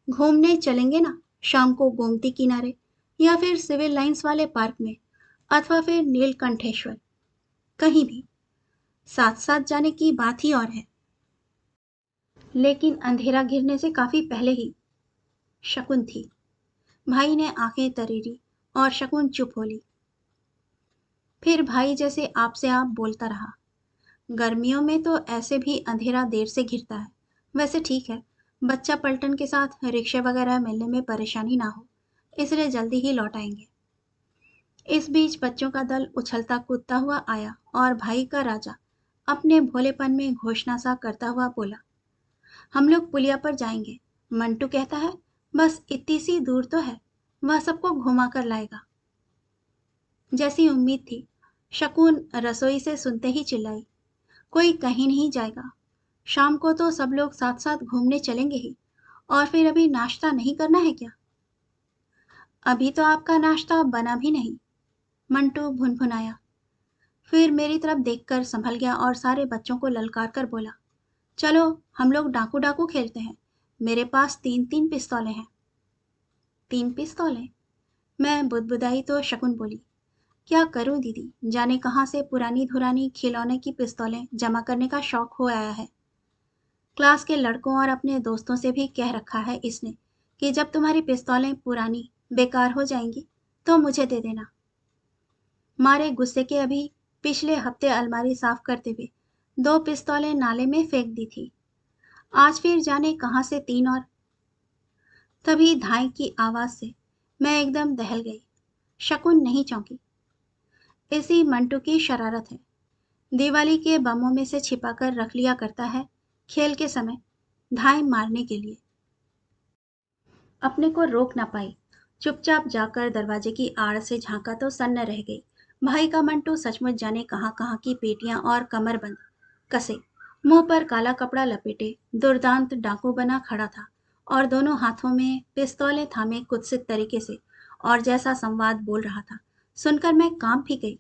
घूमने चलेंगे ना शाम को गोमती किनारे, या फिर सिविल लाइंस वाले पार्क में, अथवा फिर नीलकंठेश्वर, कहीं भी। साथ साथ जाने की बात ही और है, लेकिन अंधेरा घिरने से काफी पहले ही। शकुन थी। भाई ने आंखें तरेरी और शकुन चुप हो ली। फिर भाई जैसे आपसे आप बोलता रहा, गर्मियों में तो ऐसे भी अंधेरा देर से घिरता है। वैसे ठीक है, बच्चा पलटन के साथ रिक्शे वगैरह मिलने में परेशानी ना हो, इसलिए जल्दी ही लौट आएंगे। इस बीच बच्चों का दल उछलता कूदता हुआ आया और भाई का राजा अपने भोलेपन में घोषणा सा करता हुआ बोला, हम लोग पुलिया पर जाएंगे। मंटू कहता है बस इतनी सी दूर तो है, वह सबको घुमा कर लाएगा। जैसी उम्मीद थी, शकुन रसोई से सुनते ही चिल्लाई, कोई कहीं नहीं जाएगा। शाम को तो सब लोग साथ साथ घूमने चलेंगे ही, और फिर अभी नाश्ता नहीं करना है क्या? अभी तो आपका नाश्ता बना भी नहीं, मंटू भुनभुनाया। फिर मेरी तरफ देखकर संभल गया और सारे बच्चों को ललकार कर बोला, चलो हम लोग डाकू डाकू खेलते हैं। मेरे पास 3-3 पिस्तौलें हैं। 3 पिस्तौलें? मैं बुदबुदाई तो शकुन बोली, क्या करूं दीदी, जाने कहाँ से पुरानी धुरानी खिलौने की पिस्तौलें जमा करने का शौक हो आया है। क्लास के लड़कों और अपने दोस्तों से भी कह रखा है इसने कि जब तुम्हारी पिस्तौलें पुरानी बेकार हो जाएंगी तो मुझे दे देना। मारे गुस्से के अभी पिछले हफ्ते अलमारी साफ करते हुए 2 पिस्तौलें नाले में फेंक दी थी, आज फिर जाने कहाँ से 3 और। तभी धाई की आवाज से मैं एकदम दहल गई। शकुन नहीं चौंकी। इसी मंटू की शरारत है, दिवाली के बमों में से छिपाकर रख लिया करता है खेल के समय धाई मारने के लिए। अपने को रोक ना पाई, चुपचाप जाकर दरवाजे की आड़ से झांका तो सन्न रह गई। भाई का मंटू सचमुच जाने कहाँ कहाँ की पेटियां और कमरबंद कसे, मुंह पर काला कपड़ा लपेटे दुर्दांत डाकू बना खड़ा था, और दोनों हाथों में पिस्तौलें थामे कुत्सित तरीके से और जैसा संवाद बोल रहा था, सुनकर मैं कांप भी गई।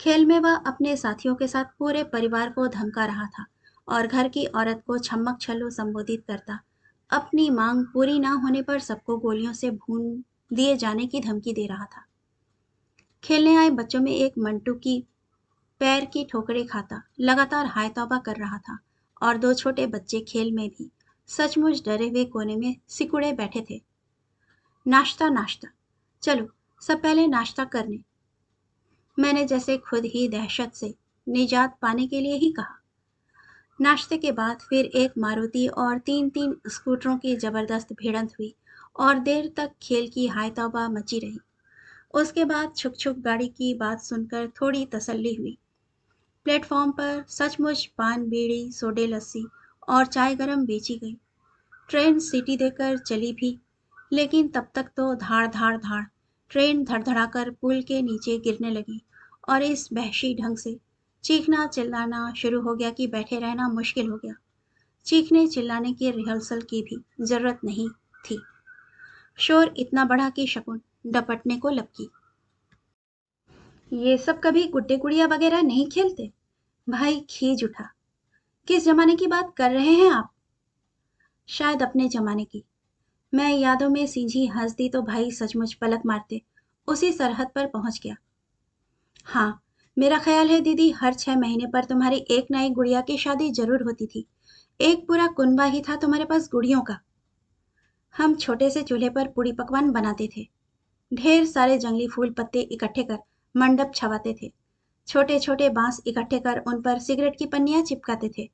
खेल में वह अपने साथियों के साथ पूरे परिवार को धमका रहा था और घर की औरत को छम्मक छल्लू संबोधित करता, अपनी मांग पूरी ना होने पर सबको गोलियों से भून दिए जाने की धमकी दे रहा था। खेलने आए बच्चों में एक मंटू की पैर की ठोकरें खाता लगातार हाय तौबा कर रहा था, और 2 छोटे बच्चे खेल में भी सचमुच डरे हुए कोने में सिकुड़े बैठे थे। नाश्ता नाश्ता, चलो सब पहले नाश्ता करने, मैंने जैसे खुद ही दहशत से निजात पाने के लिए ही कहा। नाश्ते के बाद फिर एक मारुति और 3-3 स्कूटरों की जबरदस्त भिड़ंत हुई और देर तक खेल की हाय तौबा मची रही। उसके बाद छुक छुक गाड़ी की बात सुनकर थोड़ी तसल्ली हुई। प्लेटफॉर्म पर सचमुच पान बीड़ी सोडे लस्सी और चाय गरम बेची गई। ट्रेन सीटी देकर चली भी, लेकिन तब तक तो धाड़ धाड़ धाड़ ट्रेन धड़धड़ाकर पुल के नीचे गिरने लगी, और इस वहशी ढंग से चीखना चिल्लाना शुरू हो गया कि बैठे रहना मुश्किल हो गया। चीखने चिल्लाने की रिहर्सल की भी जरूरत नहीं थी, शोर इतना बढ़ा कि शकुन डपटने को लपकी। ये सब कभी गुड्डे गुड़िया वगैरह नहीं खेलते? भाई खींच उठा, किस जमाने की बात कर रहे हैं आप? शायद अपने जमाने की। मैं यादों में सींझी हंस दी तो भाई सचमुच पलक मारते उसी सरहद पर पहुंच गया। हाँ, मेरा ख्याल है दीदी हर 6 महीने पर तुम्हारी एक ना एक गुड़िया की शादी जरूर होती थी। एक पूरा कुनबा ही था तुम्हारे पास गुड़ियों का। हम छोटे से चूल्हे पर पूड़ी पकवान बनाते थे, ढेर सारे जंगली फूल पत्ते इकट्ठे कर मंडप छवाते थे, छोटे छोटे बांस इकट्ठे कर उन पर सिगरेट की पन्नियां चिपकाते थे।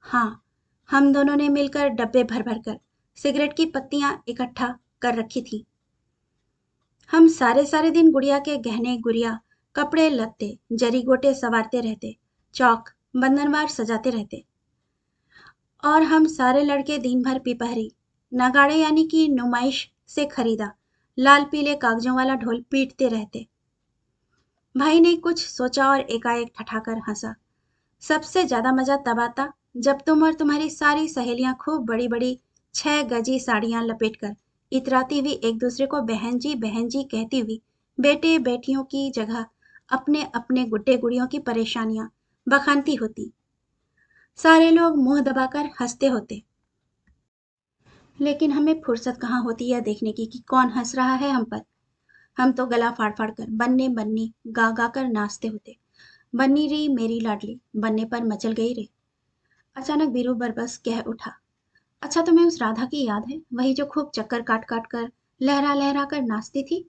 हाँ, हम दोनों ने मिलकर डब्बे भर भर कर सिगरेट की पत्तियां इकट्ठा कर रखी थी। हम सारे सारे दिन गुड़िया के गहने गुड़िया, कपड़े लत्ते, जरी गोटे संवारते रहते, चौक बंधनवार सजाते रहते। और हम सारे लड़के दिन भर पिपहरी, नगाड़े यानी कि नुमाइश से खरीदा लाल पीले कागजों वाला ढोल पीटते रहते। भाई ने कुछ सोचा और एकाएक ठठाकर हंसा। सबसे ज्यादा मजा तब आता जब तुम और तुम्हारी सारी सहेलियां खूब बड़ी बड़ी 6 गजी साड़ियां लपेटकर इतराती हुई एक दूसरे को बहन जी कहती हुई बेटे बेटियों की जगह अपने अपने गुड्डे गुड़ियों की परेशानियां बखानती होती। सारे लोग मुंह दबाकर हंसते होते, लेकिन हमें फुर्सत कहाँ होती यह देखने की कि कौन हंस रहा है हम पर। हम तो गला फाड़ फाड़ कर बन्ने बन्नी गा गा कर नाचते होते। बन्नी री मेरी लाडली, बनने पर मचल गई रे। अचानक बीरू बरबस कह उठा, अच्छा तुम्हें उस राधा की याद है, वही जो खूब चक्कर काट काट कर लहरा लहरा कर नाचती थी?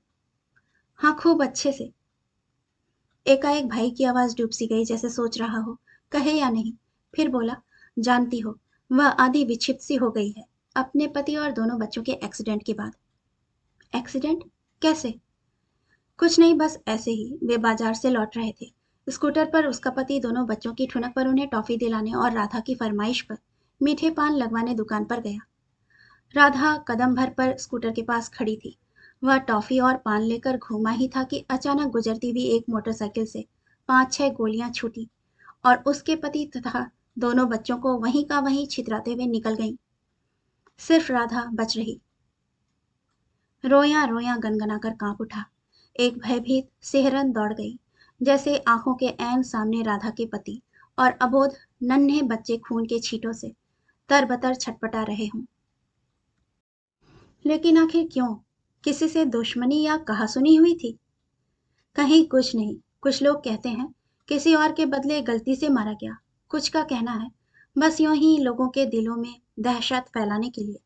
हाँ, खूब अच्छे से। एकाएक भाई की आवाज डूब सी गई, जैसे सोच रहा हो कहे या नहीं। फिर बोला, जानती हो वह आधी विक्षिप्त सी हो गई है अपने पति और दोनों बच्चों के एक्सीडेंट के बाद। एक्सीडेंट? कैसे? कुछ नहीं, बस ऐसे ही वे बाजार से लौट रहे थे। स्कूटर पर उसका पति दोनों बच्चों की ठुनक पर उन्हें टॉफी दिलाने और राधा की फरमाइश पर मीठे पान लगवाने दुकान पर गया। राधा कदम भर पर स्कूटर के पास खड़ी थी। वह टॉफी और पान लेकर घूमा ही था कि अचानक गुजरती हुई एक मोटरसाइकिल से 5-6 गोलियां छूटी और उसके पति तथा दोनों बच्चों को वहीं का वहीं छितराते हुए निकल गईं। सिर्फ राधा बच रही। रोया रोया गनगनाकर कांप उठा। एक भयभीत सिहरन दौड़ गई, जैसे आंखों के ऐन सामने राधा के पति और अबोध नन्हे बच्चे खून के छींटों से तरबतर छटपटा रहे हों। लेकिन आखिर क्यों? किसी से दुश्मनी या कहासुनी हुई थी? कहीं कुछ नहीं। कुछ लोग कहते हैं किसी और के बदले गलती से मारा गया। कुछ का कहना है बस यूं ही लोगों के दिलों में दहशत फैलाने के लिए।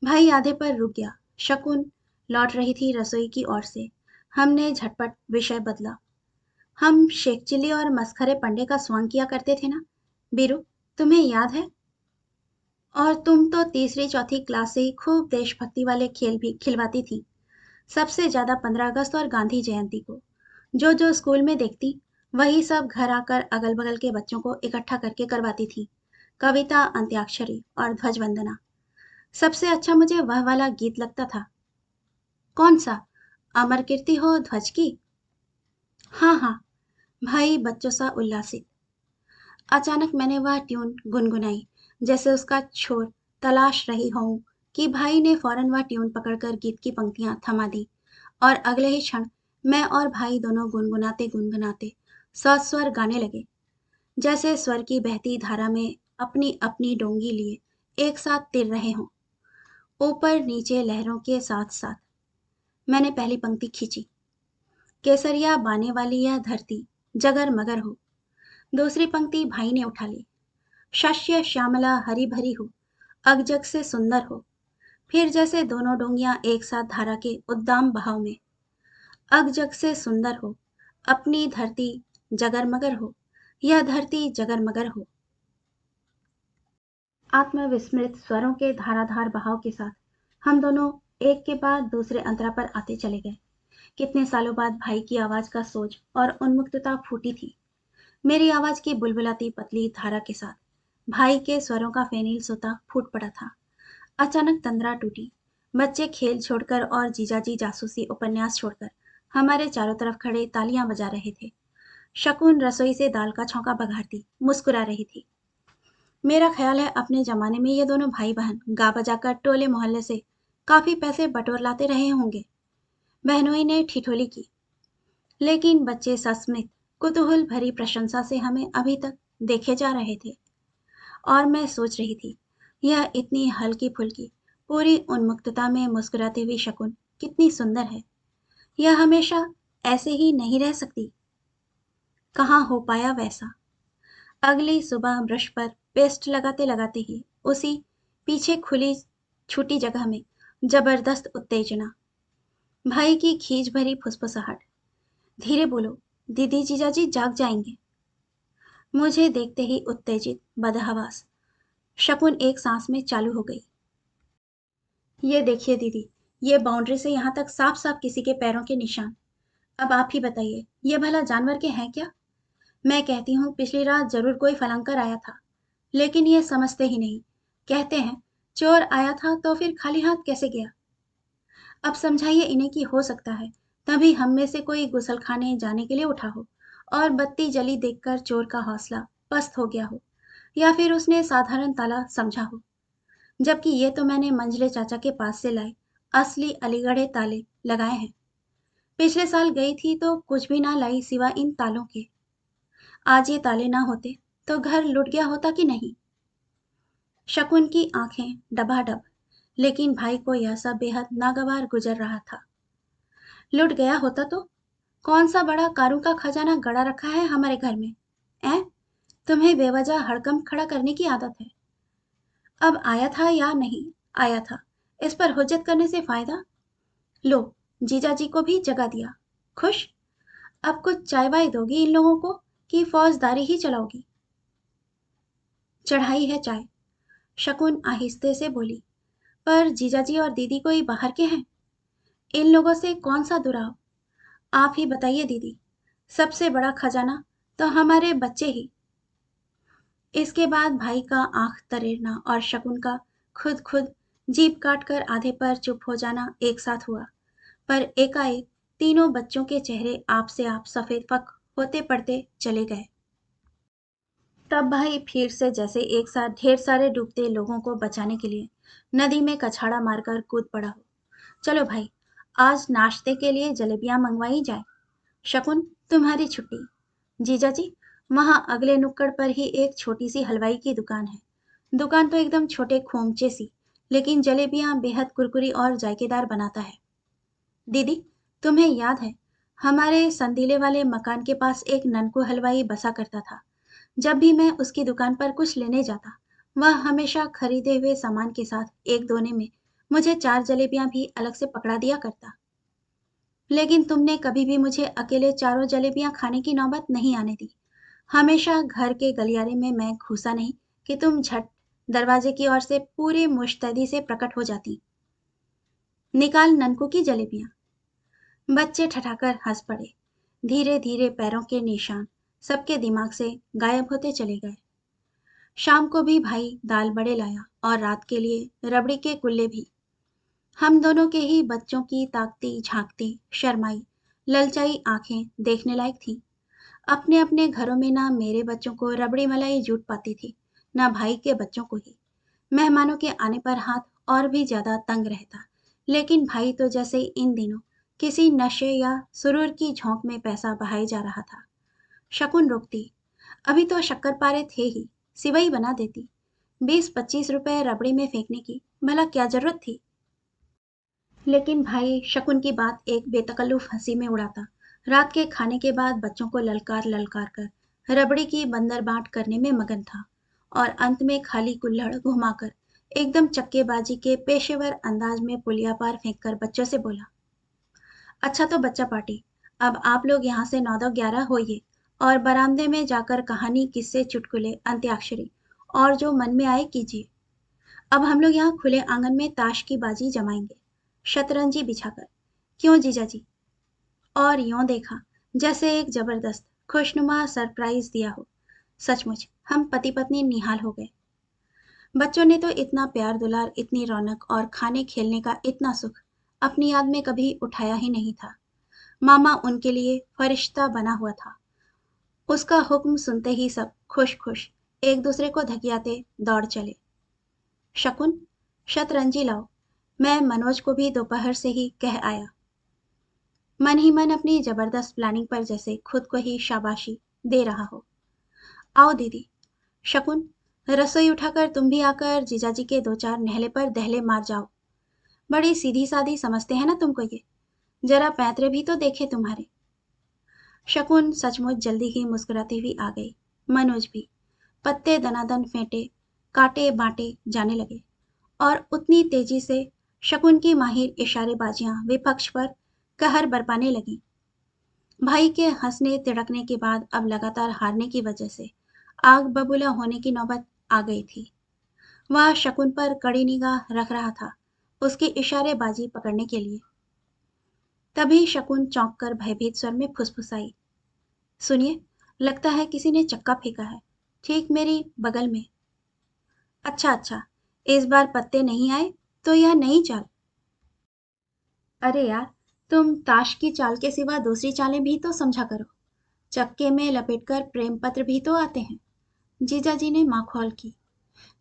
भाई आधे पर रुक गया। शकुन लौट रही थी रसोई की ओर से। हमने झटपट विषय बदला। हम शेख चिल्ली और मसखरे पंडे का स्वांग किया करते थे ना बीरू, तुम्हें याद है? और तुम तो तीसरी चौथी क्लास से ही खूब देशभक्ति वाले खेल भी खिलवाती थी। सबसे ज्यादा 15 अगस्त और गांधी जयंती को। जो जो स्कूल में देखती वही सब घर आकर अगल बगल के बच्चों को इकट्ठा करके करवाती थी। कविता, अंत्याक्षरी और ध्वज वंदना। सबसे अच्छा मुझे वह वाला गीत लगता था। कौन सा? अमर कीर्ति हो ध्वज की? हाँ हाँ, भाई बच्चों सा उल्लासित। अचानक मैंने वह ट्यून गुनगुनाई, जैसे उसका छोर तलाश रही हूं कि भाई ने फौरन वह ट्यून पकड़कर गीत की पंक्तियां थमा दी और अगले ही क्षण मैं और भाई दोनों गुनगुनाते गुनगुनाते सस्वर गाने लगे, जैसे स्वर की बहती धारा में अपनी अपनी डोंगी लिए एक साथ तिर रहे हों, ऊपर नीचे लहरों के साथ साथ। मैंने पहली पंक्ति खींची, केसरिया बाने वाली यह धरती जगर मगर हो। दूसरी पंक्ति भाई ने उठा ली, शस्य श्यामला हरी भरी हो, अगजग से सुंदर हो। फिर जैसे दोनों डोंगियां एक साथ धारा के उद्दाम बहाव में, अगजग से सुंदर हो, अपनी धरती जगरमगर हो, यह धरती जगरमगर हो। आत्मविस्मृत स्वरों के धाराधार बहाव के साथ हम दोनों एक के बाद दूसरे अंतरा पर आते चले गए। कितने सालों बाद भाई की आवाज का सोज और उन्मुक्तता फूटी थी मेरी आवाज की बुलबुलाती पतली धारा के साथ। भाई के स्वरों का फेनिल सोता फूट पड़ा था। अचानक तंद्रा टूटी। बच्चे खेल छोड़कर और जीजाजी जासूसी उपन्यास छोड़कर हमारे चारों तरफ खड़े तालियां बजा रहे थे। शकुन रसोई से दाल का छौंका बघारती मुस्कुरा रही थी। मेरा ख्याल है अपने जमाने में ये दोनों भाई बहन गा बजाकर टोले मोहल्ले से काफी पैसे बटोर लाते रहे होंगे, बहनोई ने ठिठोली की। लेकिन बच्चे सस्मित कुतूहल भरी प्रशंसा से हमें अभी तक देखे जा रहे थे और मैं सोच रही थी, यह इतनी हल्की फुल्की पूरी उन्मुक्तता में मुस्कुराती हुई शकुन कितनी सुंदर है। यह हमेशा ऐसे ही नहीं रह सकती। कहाँ हो पाया वैसा। अगली सुबह ब्रश पर पेस्ट लगाते लगाते ही उसी पीछे खुली छूटी जगह में जबरदस्त उत्तेजना, भाई की खींच भरी फुसफुसाहट, धीरे बोलो, दीदी जीजाजी जाग जाएंगे। मुझे देखते ही उत्तेजित बदहवास शकुन एक सांस में चालू हो गई। ये देखिए दीदी, ये बाउंड्री से यहाँ तक साफ साफ किसी के पैरों के निशान। अब आप ही बताइए, ये भला जानवर के हैं क्या? मैं कहती हूँ पिछली रात जरूर कोई फलंकर आया था, लेकिन ये समझते ही नहीं। कहते हैं चोर आया था तो फिर खाली हाथ कैसे गया? अब समझाइए इन्हें कि हो सकता है तभी हम में से कोई गुसलखाने जाने के लिए उठा हो और बत्ती जली देखकर चोर का हौसला पस्त हो गया हो, या फिर उसने साधारण ताला समझा हो। जबकि ये तो मैंने मंझले चाचा के पास से लाए असली अलीगढ़े ताले लगाए हैं। पिछले साल गई थी तो कुछ भी ना लाई सिवा इन तालों के। आज ये ताले ना होते तो घर लुट गया होता कि नहीं? शकुन की आंखें डबाडब, लेकिन भाई को यह सब बेहद नागवार गुजर रहा था। लुट गया होता तो? कौन सा बड़ा कारू का खजाना गड़ा रखा है हमारे घर में? ऐ तुम्हें बेवजह हड़कंप खड़ा करने की आदत है। अब आया था या नहीं आया था, इस पर हुज्जत करने से फायदा? लो, जीजा जी को भी जगा दिया। खुश? अब कुछ चाय वाय दोगी इन लोगों को कि फौजदारी ही चलाओगी? चढ़ाई है चाय, शकुन आहिस्ते से बोली। पर जीजाजी और दीदी कोई बाहर के हैं, इन लोगों से कौन सा दुराव? आप ही बताइए दीदी, सबसे बड़ा खजाना तो हमारे बच्चे ही। इसके बाद भाई का आंख तरेरना और शकुन का खुद खुद जीभ काट कर आधे पर चुप हो जाना एक साथ हुआ। पर एकाएक तीनों बच्चों के चेहरे आप से आप सफेद फक होते पड़ते चले गए। तब भाई फिर से जैसे एक साथ ढेर सारे डूबते लोगों को बचाने के लिए नदी में कछाड़ा मारकर कूद पड़ा हो। चलो भाई, आज नाश्ते के लिए जलेबियां मंगवाई जाए। शकुन, तुम्हारी छुट्टी। जीजा जी, वहां अगले नुक्कड़ पर ही एक छोटी सी हलवाई की दुकान है। दुकान तो एकदम छोटे खोमचे सी, लेकिन जलेबियां बेहद कुरकुरी और जायकेदार बनाता है। दीदी, तुम्हें याद है हमारे संदीले वाले मकान के पास एक ननकू हलवाई बसा करता था। जब भी मैं उसकी दुकान पर कुछ लेने जाता, वह हमेशा खरीदे हुए सामान के साथ एक दोने में मुझे 4 जलेबियां भी अलग से पकड़ा दिया करता। लेकिन तुमने कभी भी मुझे अकेले चारों जलेबियां खाने की नौबत नहीं आने दी। हमेशा घर के गलियारे में मैं घुसा नहीं कि तुम झट दरवाजे की ओर से पूरी मुस्तैदी से प्रकट हो जाती। निकाल ननकू की जलेबियां। बच्चे ठठाकर हंस पड़े। धीरे धीरे पैरों के निशान सबके दिमाग से गायब होते चले गए। शाम को भी भाई दाल बड़े लाया और रात के लिए रबड़ी के कुल्ले भी। हम दोनों के ही बच्चों की ताकती झांकती शर्माई ललचाई आंखें देखने लायक थी। अपने अपने घरों में ना मेरे बच्चों को रबड़ी मलाई जूट पाती थी, ना भाई के बच्चों को ही। मेहमानों के आने पर हाथ और भी ज्यादा तंग रहता, लेकिन भाई तो जैसे इन दिनों किसी नशे या सुरूर की झोंक में पैसा बहाए जा रहा था। शकुन रोकती, अभी तो शक्कर पारे थे ही, सिवई बना देती। 20-25 रुपए रबड़ी में फेंकने की भला क्या जरूरत थी? लेकिन भाई शकुन की बात एक बेतकल्लुफ हंसी में उड़ाता। रात के खाने के बाद बच्चों को ललकार ललकार कर रबड़ी की बंदरबांट करने में मगन था, और अंत में खाली कुल्हड़ घुमाकर एकदम चक्केबाजी के पेशेवर अंदाज में पुलिया पार फेंक कर बच्चों से बोला, अच्छा तो बच्चा पार्टी, अब आप लोग यहाँ से 9-10-11 होइए और बरामदे में जाकर कहानी किस्से चुटकुले अंत्याक्षरी और जो मन में आए कीजिए। अब हम लोग यहाँ खुले आंगन में ताश की बाजी जमाएंगे, शतरंजी बिछाकर। क्यों जीजा जी? और यों देखा जैसे एक जबरदस्त खुशनुमा सरप्राइज दिया हो। सचमुच हम पति पत्नी निहाल हो गए। बच्चों ने तो इतना प्यार दुलार, इतनी रौनक और खाने खेलने का इतना सुख अपनी याद में कभी उठाया ही नहीं था। मामा उनके लिए फरिश्ता बना हुआ था। उसका हुक्म सुनते ही सब खुश खुश एक दूसरे को धकियाते दौड़ चले। शकुन, शतरंजी लाओ, मैं मनोज को भी दोपहर से ही कह आया। मन ही मन अपनी जबरदस्त प्लानिंग पर जैसे खुद को ही शाबाशी दे रहा हो। आओ दीदी। शकुन, रसोई उठाकर तुम भी आकर जीजाजी के 2-4 नहले पर दहले मार जाओ। बड़ी सीधी सादी समझते हैं ना तुमको ये, जरा पैंतरे भी तो देखे तुम्हारे। शकुन सचमुच जल्दी ही मुस्कुराती हुई आ गई। मनोज भी पत्ते दनादन फेंटे काटे बांटे जाने लगे, और उतनी तेजी से शकुन की माहिर इशारेबाजियां विपक्ष पर कहर बरपाने लगी। भाई के हंसने तिड़कने के बाद अब लगातार हारने की वजह से आग बबूला होने की नौबत आ गई थी। वह शकुन पर कड़ी निगाह रख रहा था, उसकी इशारेबाजी पकड़ने के लिए। तभी शकुन चौंक कर भयभीत स्वर में फुसफुसाई, सुनिए, लगता है किसी ने चक्का फेंका है, ठीक मेरी बगल में। अच्छा अच्छा, इस बार पत्ते नहीं आए तो यह नई चाल। अरे यार, तुम ताश की चाल के सिवा दूसरी चालें भी तो समझा करो। चक्के में लपेटकर प्रेम पत्र भी तो आते हैं। जीजाजी ने माखौल की,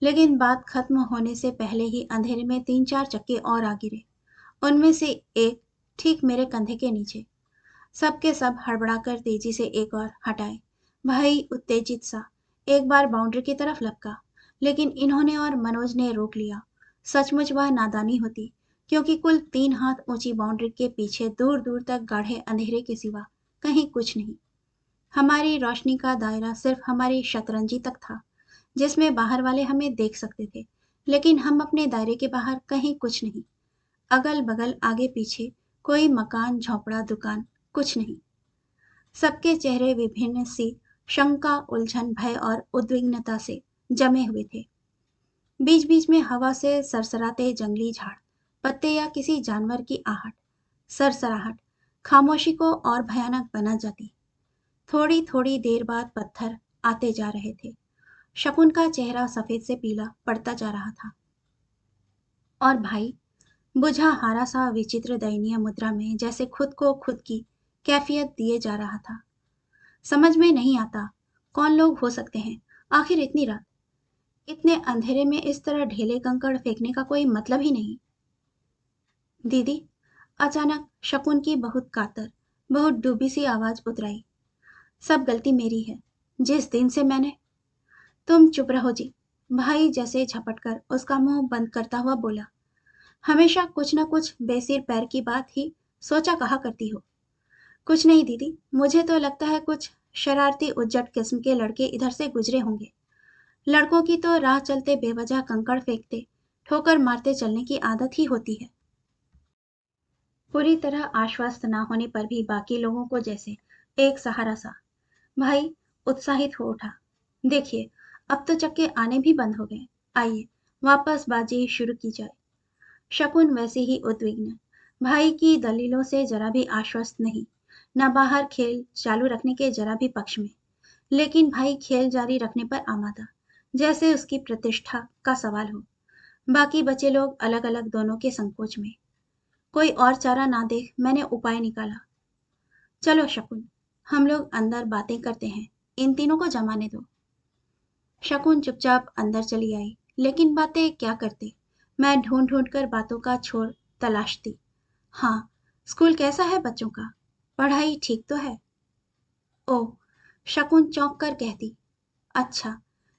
लेकिन बात खत्म होने से पहले ही अंधेरे में तीन चार चक्के और आ गिरे। उनमें से एक ठीक मेरे कंधे के नीचे। सबके सब हड़बड़ाकर तेजी से एक और हटाए। भाई उत्तेजित सा एक बार बाउंड्री की तरफ लपका, लेकिन इन्होंने और मनोज ने रोक लिया। सचमुच वह नादानी होती, क्योंकि कुल 3 हाथ ऊंची बाउंड्री के पीछे दूर दूर तक गाढ़े अंधेरे के सिवा कहीं कुछ नहीं। हमारी रोशनी का दायरा सिर्फ हमारी शतरंजी तक था, जिसमें बाहर वाले हमें देख सकते थे, लेकिन हम अपने दायरे के बाहर कहीं कुछ नहीं। अगल बगल आगे पीछे कोई मकान झोपड़ा दुकान कुछ नहीं। सबके चेहरे विभिन्न सी शंका उलझन भय और उद्विग्नता से जमे हुए थे। बीच बीच में हवा से सरसराते जंगली झाड़, पत्ते या किसी जानवर की आहट, सरसराहट खामोशी को और भयानक बना जाती। थोड़ी थोड़ी देर बाद पत्थर आते जा रहे थे। शकुन का चेहरा सफेद से पीला पड़ता जा रहा था, और भाई बुझा हारा सा विचित्र दयनीय मुद्रा में जैसे खुद को खुद की कैफियत दिए जा रहा था। समझ में नहीं आता कौन लोग हो सकते हैं आखिर इतनी रात, इतने अंधेरे में इस तरह ढेले कंकड़ फेंकने का कोई मतलब ही नहीं। दीदी, अचानक शकुन की बहुत कातर, बहुत डूबी सी आवाज उतराई, सब गलती मेरी है। जिस दिन से मैंने। तुम चुप रहो जी, भाई जैसे झपट कर उसका मुंह बंद करता हुआ बोला। हमेशा कुछ न कुछ बेसिर पैर की बात ही सोचा कहा करती हो। कुछ नहीं दीदी, मुझे तो लगता है कुछ शरारती उज्जट किस्म के लड़के इधर से गुजरे होंगे। लड़कों की तो राह चलते बेवजह कंकड़ फेंकते, ठोकर मारते चलने की आदत ही होती है। पूरी तरह आश्वस्त ना होने पर भी बाकी लोगों को जैसे एक सहारा सा भाई उत्साहित हो उठा। देखिए, अब तो चक्के आने भी बंद हो गए। आइए वापस बाजी शुरू की जाए। शकुन वैसे ही उद्विग्न, भाई की दलीलों से जरा भी आश्वस्त नहीं, न बाहर खेल चालू रखने के जरा भी पक्ष में। लेकिन भाई खेल जारी रखने पर आमादा, जैसे उसकी प्रतिष्ठा का सवाल हो। बाकी बचे लोग अलग अलग दोनों के संकोच में। कोई और चारा ना देख मैंने उपाय निकाला। चलो शकुन, हम लोग अंदर बातें करते हैं, इन तीनों को जमाने दो। शकुन चुपचाप अंदर चली आई, लेकिन बातें क्या करते। मैं ढूंढ ढूंढ कर बातों का छोर तलाशती। हाँ, स्कूल कैसा है बच्चों का? पढ़ाई ठीक तो है? ओह, शकुन चौंक कर कहती, अच्छा,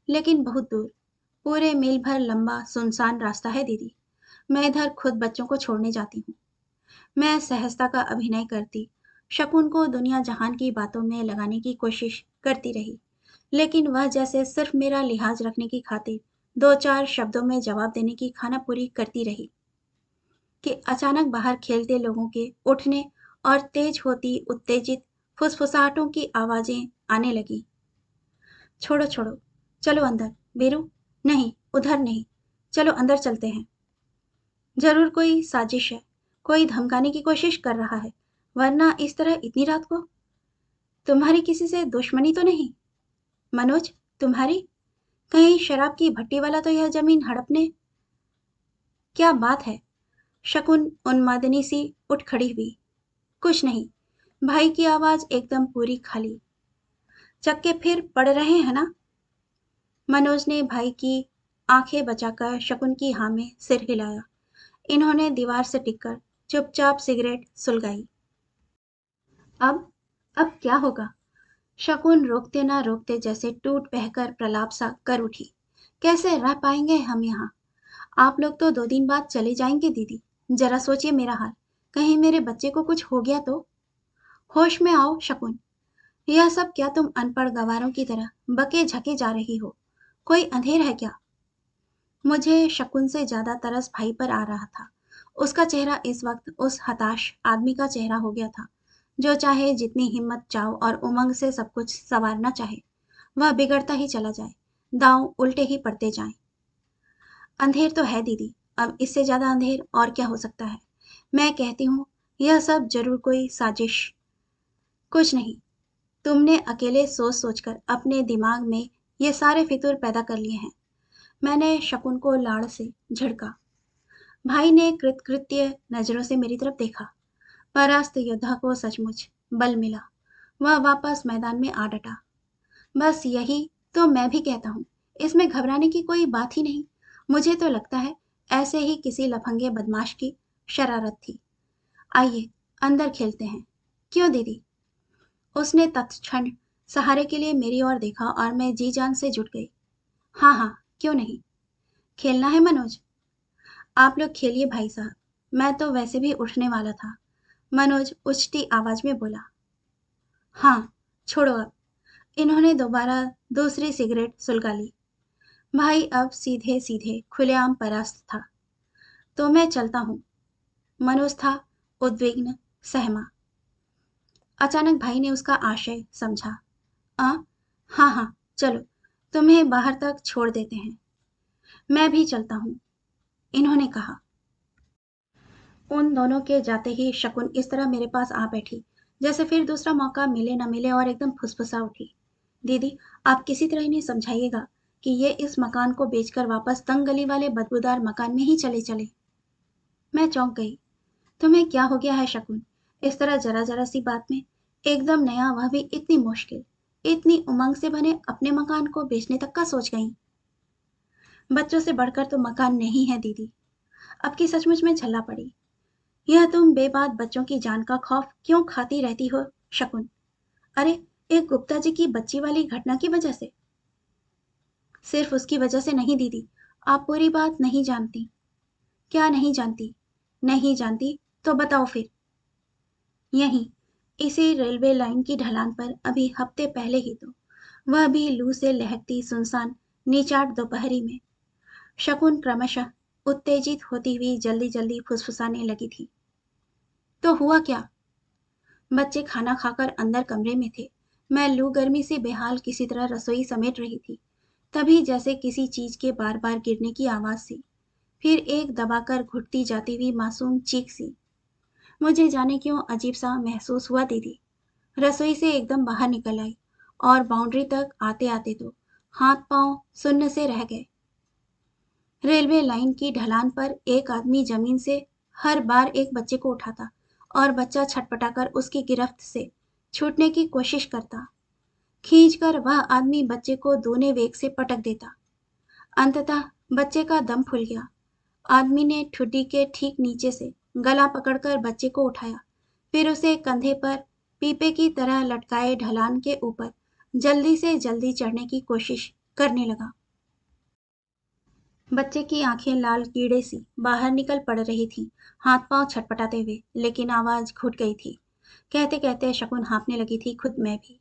लेकिन बहुत दूर, पूरे मील भर लंबा सुनसान रास्ता है दीदी। मैं इधर खुद बच्चों को छोड़ने जाती हूँ। मैं सहजता का अभिनय करती शकुन को दुनिया जहान की बातों में लगाने की कोशिश करती रही, लेकिन वह जैसे सिर्फ मेरा लिहाज रखने की खातिर दो चार शब्दों में जवाब देने की खानापुरी करती रही कि अचानक बाहर खेलते लोगों के उठने और तेज होती उत्तेजित फुसफुसाहटों की आवाजें आने लगी। छोड़ो छोड़ो, चलो अंदर। बीरू, नहीं, उधर नहीं, चलो अंदर चलते हैं। जरूर कोई साजिश है, कोई धमकाने की कोशिश कर रहा है, वरना इस तरह इतनी रात को। तुम्हारी किसी से दुश्मनी तो नहीं? मनोज, तुम्हारी? कहीं शराब की भट्टी वाला तो यह जमीन हड़पने? क्या बात है? शकुन उन्मादनी सी उठ खड़ी हुई। कुछ नहीं, भाई की आवाज एकदम पूरी खाली। चक्के फिर पड़ रहे हैं ना? मनोज ने भाई की आंखें बचाकर शकुन की हाँ में सिर हिलाया। इन्होंने दीवार से टिककर चुपचाप सिगरेट सुलगाई। अब अब क्या होगा? शकुन रोकते ना रोकते जैसे टूट बहकर प्रलाप सा कर उठी। कैसे रह पाएंगे हम यहाँ? आप लोग तो 2 दिन बाद चले जाएंगे दीदी। जरा सोचिए मेरा हाल, कहीं मेरे बच्चे को कुछ हो गया तो? होश में आओ शकुन, यह सब क्या तुम अनपढ़ गवारों की तरह बके झके जा रही हो? कोई अंधेर है क्या? मुझे शकुन से ज्यादा तरस भाई पर आ रहा था। उसका चेहरा इस वक्त उस हताश आदमी का चेहरा हो गया था जो चाहे जितनी हिम्मत चाहो और उमंग से सब कुछ संवारना चाहे, वह बिगड़ता ही चला जाए, दांव उल्टे ही पड़ते जाएं। अंधेर तो है दीदी, अब इससे ज्यादा अंधेर और क्या हो सकता है। मैं कहती हूँ यह सब जरूर कोई साजिश। कुछ नहीं, तुमने अकेले सोच सोचकर अपने दिमाग में ये सारे फितूर पैदा कर लिए हैं। मैंने शकुन को लाड़ से झिड़का। भाई ने कृतकृत्य नजरों से मेरी तरफ देखा। परास्त योद्धा को सचमुच बल मिला। वह वापस मैदान में आ डटा। बस यही तो मैं भी कहता हूँ, इसमें घबराने की कोई बात ही नहीं। मुझे तो लगता है ऐसे ही किसी लफंगे बदमाश की शरारत थी। आइए अंदर खेलते हैं। क्यों दीदी? उसने तत्क्षण सहारे के लिए मेरी ओर देखा और मैं जी जान से जुट गई। हाँ हाँ, क्यों नहीं। खेलना है मनोज? आप लोग खेलिए भाई साहब, मैं तो वैसे भी उठने वाला था। मनोज उचटी आवाज में बोला। हाँ, छोड़ो अब। इन्होंने दोबारा दूसरी सिगरेट सुलगा ली। भाई अब सीधे सीधे खुलेआम परास्त था। तो मैं चलता हूँ। मनोज था उद्विग्न, सहमा। अचानक भाई ने उसका आशय समझा। आ हाँ हाँ, चलो, तुम्हें बाहर तक छोड़ देते हैं। मैं भी चलता हूँ, इन्होंने कहा। उन दोनों के जाते ही शकुन इस तरह मेरे पास आ बैठी जैसे फिर दूसरा मौका मिले न मिले, और एकदम फुसफुसा उठी। दीदी, आप किसी तरह इन्हें समझाइएगा कि ये इस मकान को बेचकर वापस तंग गली वाले बदबूदार मकान में ही चले चले। मैं चौंक गई। तुम्हें क्या हो गया है शकुन? इस तरह जरा जरा सी बात में एकदम नया, वह भी इतनी मुश्किल, इतनी उमंग से बने अपने मकान को बेचने तक का सोच गई। बच्चों से बढ़कर तो मकान नहीं है दीदी। अब की सचमुच में झल्ला पड़ी। यह तुम बेबाद बच्चों की जान का खौफ क्यों खाती रहती हो शकुन? अरे, एक गुप्ता जी की बच्ची वाली घटना की वजह से? सिर्फ उसकी वजह से नहीं दीदी, आप पूरी बात नहीं जानती। क्या नहीं जानती? नहीं जानती तो बताओ फिर। यहीं, इसी रेलवे लाइन की ढलान पर अभी हफ्ते पहले ही तो, वह भी लू से लहकती सुनसान निचाट दोपहरी में, शकुन क्रमशः उत्तेजित होती हुई जल्दी जल्दी फुसफुसाने लगी थी। तो हुआ क्या? बच्चे खाना खाकर अंदर कमरे में थे। मैं लू गर्मी से बेहाल किसी तरह रसोई समेट रही थी। तभी जैसे किसी चीज के बार बार गिरने की आवाज सी, फिर एक दबाकर घुटती जाती हुई मासूम चीख सी। मुझे जाने क्यों अजीब सा महसूस हुआ दीदी। रसोई से एकदम बाहर निकल आई और बाउंड्री तक आते आते तो हाथ पांव सुन्न से रह गए। रेलवे लाइन की ढलान पर एक आदमी जमीन से हर बार एक बच्चे को उठाता और बच्चा छटपटाकर उसकी गिरफ्त से छूटने की कोशिश करता। खींचकर वह आदमी बच्चे को दूने वेग से पटक देता। अंततः बच्चे का दम फूल गया। आदमी ने ठुड्डी के ठीक नीचे से गला पकड़कर बच्चे को उठाया, फिर उसे कंधे पर पीपे की तरह लटकाए ढलान के ऊपर जल्दी से जल्दी चढ़ने की कोशिश करने लगा। बच्चे की आंखें लाल कीड़े सी बाहर निकल पड़ रही थीं, हाथ पांव छटपटाते हुए, लेकिन आवाज घुट गई थी। कहते कहते शकुन हाँफने लगी थी, खुद मैं भी।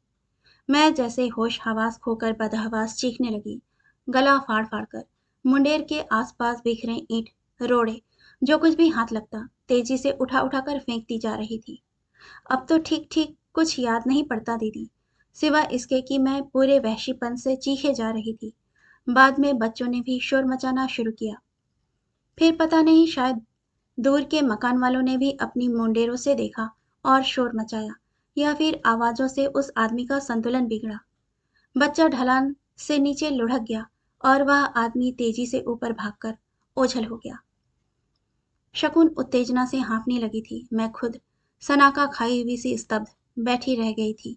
मैं जैसे होश हवास खोकर बदहवास चीखने लगी, गला फाड़ फाड़ कर। मुंडेर के आसपास बिखरे ईंट, रोड़े, जो कुछ भी हाथ लगता तेजी से उठा उठा कर फेंकती जा रही थी। अब तो ठीक ठीक कुछ याद नहीं पड़ता दीदी, सिवा इसके कि मैं पूरे वहशीपन से चीखे जा रही थी। बाद में बच्चों ने भी शोर मचाना शुरू किया। फिर पता नहीं, शायद दूर के मकान वालों ने भी अपनी मुंडेरों से देखा और शोर मचाया, या फिर आवाजों से उस आदमी का संतुलन बिगड़ा। बच्चा ढलान से नीचे लुढ़क गया और वह आदमी तेजी से ऊपर भागकर ओझल हो गया। शकुन उत्तेजना से हाँफने लगी थी। मैं खुद सनाका खाई हुई सी स्तब्ध बैठी रह गई थी।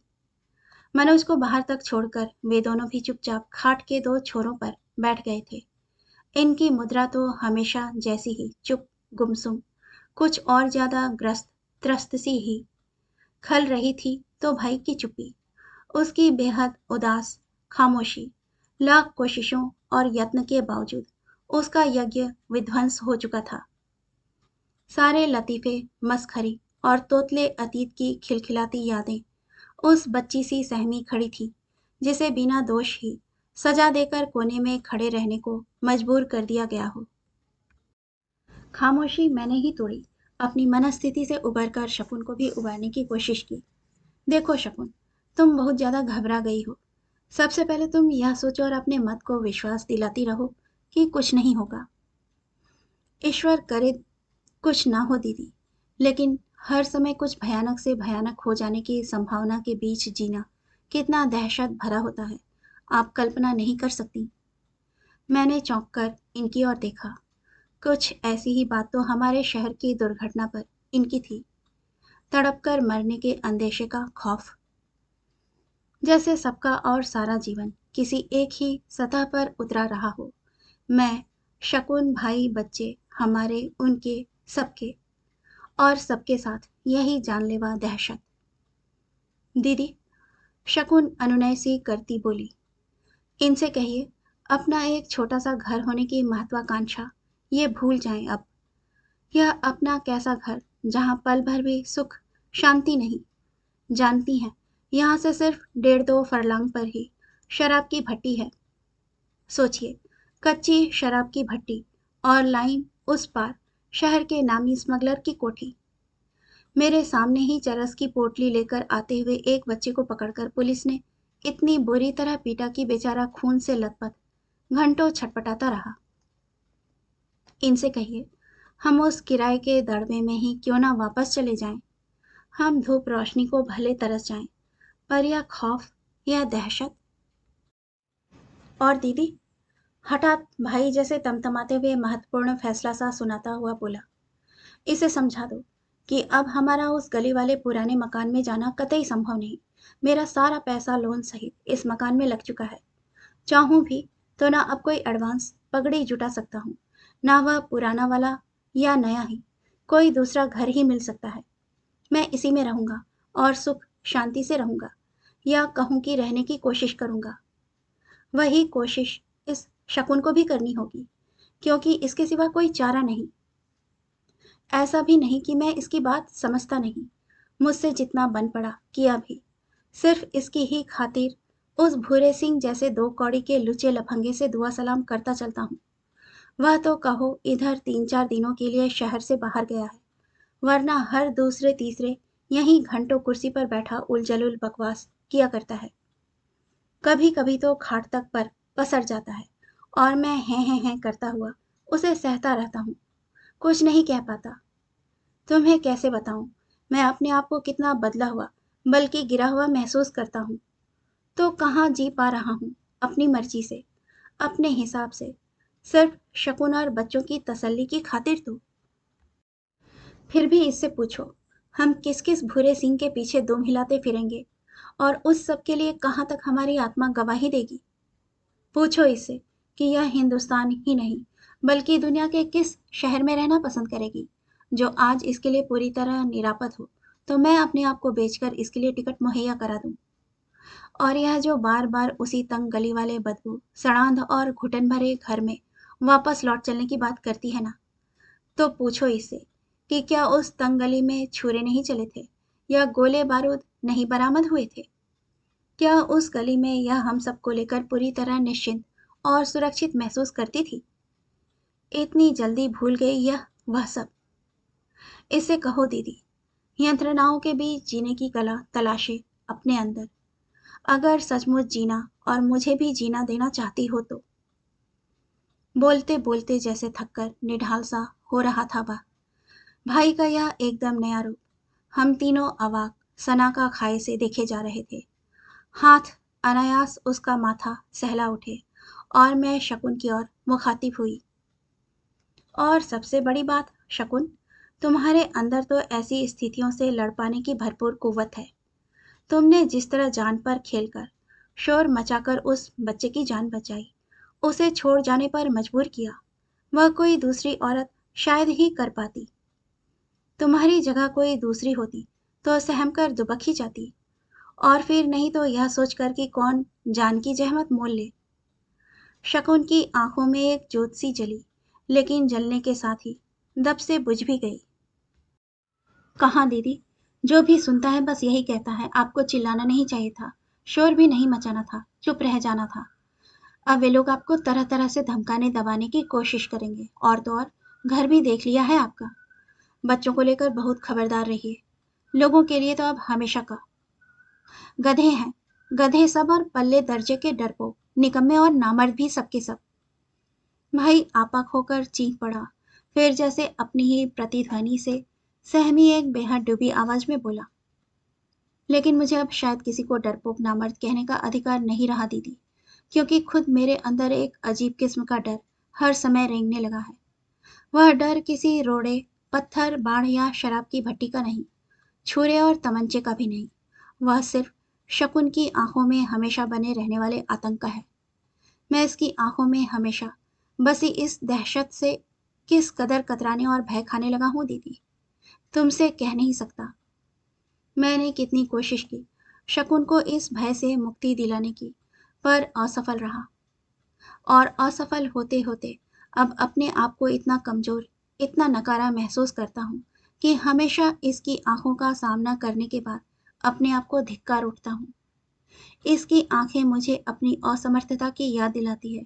मनोज को बाहर तक छोड़कर वे दोनों भी चुपचाप खाट के दो छोरों पर बैठ गए थे। इनकी मुद्रा तो हमेशा जैसी ही चुप, गुमसुम, कुछ और ज्यादा ग्रस्त त्रस्त सी ही खल रही थी। तो भाई की चुप्पी, उसकी बेहद उदास खामोशी, लाख कोशिशों और यत्न के बावजूद उसका यज्ञ विध्वंस हो चुका था। सारे लतीफे, मसखरी और तोतले अतीत की खिलखिलाती यादें उस बच्ची सी सहमी खड़ी थी, जिसे बिना दोष ही सजा देकर कोने में खड़े रहने को मजबूर कर दिया गया हो। खामोशी मैंने ही तोड़ी। अपनी मनस्थिति से उबरकर शकुन को भी उबारने की कोशिश की। देखो शकुन, तुम बहुत ज्यादा घबरा गई हो। सबसे पहले तुम यह सोचो और अपने मत को विश्वास दिलाती रहो कि कुछ नहीं होगा। ईश्वर करे कुछ ना हो दीदी, लेकिन हर समय कुछ भयानक से भयानक हो जाने की संभावना के बीच जीना कितना दहशत भरा होता है, आप कल्पना नहीं कर सकती। मैंने चौंक कर इनकी ओर देखा। कुछ ऐसी ही बात तो हमारे शहर की दुर्घटना पर इनकी थी। तड़प कर मरने के अंदेशे का खौफ, जैसे सबका और सारा जीवन किसी एक ही सतह पर उतरा रहा हो। मैं, शकुन, भाई, बच्चे, हमारे, उनके, सबके, और सबके साथ यही जानलेवा दहशत। दीदी, शकुन अनुनय सी करती बोली, इनसे कहिए अपना एक छोटा सा घर होने की महत्वाकांक्षा ये भूल जाएं अब। यह अपना कैसा घर जहां पल भर भी सुख शांति नहीं। जानती हैं, यहाँ से सिर्फ 1.5-2 फरलांग पर ही शराब की भट्टी है। सोचिए, कच्ची शराब की भट्टी, और लाइन उस पार शहर के नामी स्मगलर की कोठी। मेरे सामने ही चरस की पोटली लेकर आते हुए एक बच्चे को पकड़कर पुलिस ने इतनी बुरी तरह पीटा कि बेचारा खून से लथपथ घंटों छटपटाता रहा। इनसे कहिए हम उस किराए के दड़बे में ही क्यों ना वापस चले जाएं। हम धूप रोशनी को भले तरस जाएं, पर यह खौफ, यह दहशत। और दीदी, हठात भाई जैसे तमतमाते हुए महत्वपूर्ण फैसला सा सुनाता हुआ बोला, इसे समझा दो कि अब हमारा उस गली वाले पुराने मकान में जाना कतई संभव नहीं। मेरा सारा पैसा लोन सहित इस मकान में लग चुका है। चाहूं भी तो ना अब कोई एडवांस पगड़ी जुटा सकता हूँ, ना वह पुराना वाला या नया ही, कोई दूसरा घर ही मिल सकता है। मैं इसी में रहूंगा और सुख शांति से रहूंगा, या कहूं कि रहने की कोशिश करूंगा। वही कोशिश इस शकुन को भी करनी होगी, क्योंकि इसके सिवा कोई चारा नहीं। ऐसा भी नहीं कि मैं इसकी बात समझता नहीं, मुझसे जितना बन पड़ा किया भी, सिर्फ इसकी ही खातिर उस भूरे सिंह जैसे 2 कौड़ी के लुचे लफंगे से दुआ सलाम करता चलता हूँ। वह तो कहो इधर 3-4 दिनों के लिए शहर से बाहर गया है, वरना हर दूसरे तीसरे यहीं घंटों कुर्सी पर बैठा उलझुल बकवास किया करता है। कभी कभी तो खाट तक पर पसर जाता है, और मैं हैं करता हुआ उसे सहता रहता हूँ, कुछ नहीं कह पाता। तुम्हें कैसे बताऊं मैं अपने आप को कितना बदला हुआ, बल्कि गिरा हुआ महसूस करता हूँ। तो कहाँ जी पा रहा हूँ अपनी मर्जी से, अपने हिसाब से, सिर्फ शकुन और बच्चों की तसल्ली की खातिर। तो फिर भी इससे पूछो, हम किस किस भूरे सिंह के पीछे दुम हिलाते फिरेंगे, और उस सब के लिए कहाँ तक हमारी आत्मा गवाही देगी। पूछो इससे कि यह हिंदुस्तान ही नहीं, बल्कि दुनिया के किस शहर में रहना पसंद करेगी, जो आज इसके लिए पूरी तरह निरापद हो, तो मैं अपने आप को बेचकर इसके लिए टिकट मुहैया करा दूं। और यह जो बार बार उसी तंग गली वाले बदबू सड़ांध और घुटन भरे घर में वापस लौट चलने की बात करती है ना, तो पूछो इससे कि क्या उस तंग गली में छुरे नहीं चले थे, या गोले बारूद नहीं बरामद हुए थे। क्या उस गली में यह हम सबको लेकर पूरी तरह निश्चिंत और सुरक्षित महसूस करती थी। इतनी जल्दी भूल गई यह वह सब। इसे कहो दीदी, यंत्रणाओं के बीच जीने की कला तलाशे अपने अंदर, अगर सचमुच जीना और मुझे भी जीना देना चाहती हो तो। बोलते बोलते जैसे थककर निढाल सा हो रहा था वह। भाई का यह एकदम नया रूप हम तीनों अवाक सना का खाए से देखे जा रहे थे। हाथ अनायास उसका माथा सहला उठे, और मैं शकुन की ओर मुखातिब हुई। और सबसे बड़ी बात शकुन, तुम्हारे अंदर तो ऐसी स्थितियों से लड़ पाने की भरपूर कुव्वत है। तुमने जिस तरह जान पर खेलकर शोर मचाकर उस बच्चे की जान बचाई, उसे छोड़ जाने पर मजबूर किया, वह कोई दूसरी औरत शायद ही कर पाती। तुम्हारी जगह कोई दूसरी होती तो सहम कर दुबक ही जाती, और फिर नहीं तो यह सोचकर कि कौन जान की जहमत मोल ले। शकुन की आंखों में एक ज्योत सी जली, लेकिन जलने के साथ ही दब से बुझ भी गई। कहाँ दीदी, जो भी सुनता है बस यही कहता है आपको चिल्लाना नहीं चाहिए था, शोर भी नहीं मचाना था, चुप रह जाना था। अब वे लोग आपको तरह तरह से धमकाने दबाने की कोशिश करेंगे, और तो और घर भी देख लिया है आपका। बच्चों को लेकर बहुत खबरदार रहिए, लोगों के लिए तो अब हमेशा का। गधे हैं, गधे सब और पल्ले दर्जे के डरपोक, निकम्मे और नामर्द भी सबके सब। भाई आपा खोकर चीख पड़ा, फिर जैसे अपनी ही प्रतिध्वनि से सहमी एक बेहद डूबी आवाज में बोला, लेकिन मुझे अब शायद किसी को डरपोक नामर्द कहने का अधिकार नहीं रहा दीदी, क्योंकि खुद मेरे अंदर एक अजीब किस्म का डर हर समय रेंगने लगा है। वह डर किसी रोड़े, पत्थर, बाढ़ या शराब की भट्टी का नहीं, छुरे और तमंचे का भी नहीं। वह सिर्फ शकुन की आंखों में हमेशा बने रहने वाले आतंक का है। मैं इसकी आंखों में हमेशा बसी इस दहशत से किस कदर कतराने और भय खाने लगा हूं दीदी, तुमसे कह नहीं सकता। मैंने कितनी कोशिश की शकुन को इस भय से मुक्ति दिलाने की, पर असफल रहा। और असफल होते होते अब अपने आप को इतना कमजोर, इतना नकारा महसूस करता हूँ कि हमेशा इसकी आंखों का सामना करने के बाद अपने आप को धिक्कार उठता हूँ। इसकी आंखें मुझे अपनी असमर्थता की याद दिलाती है,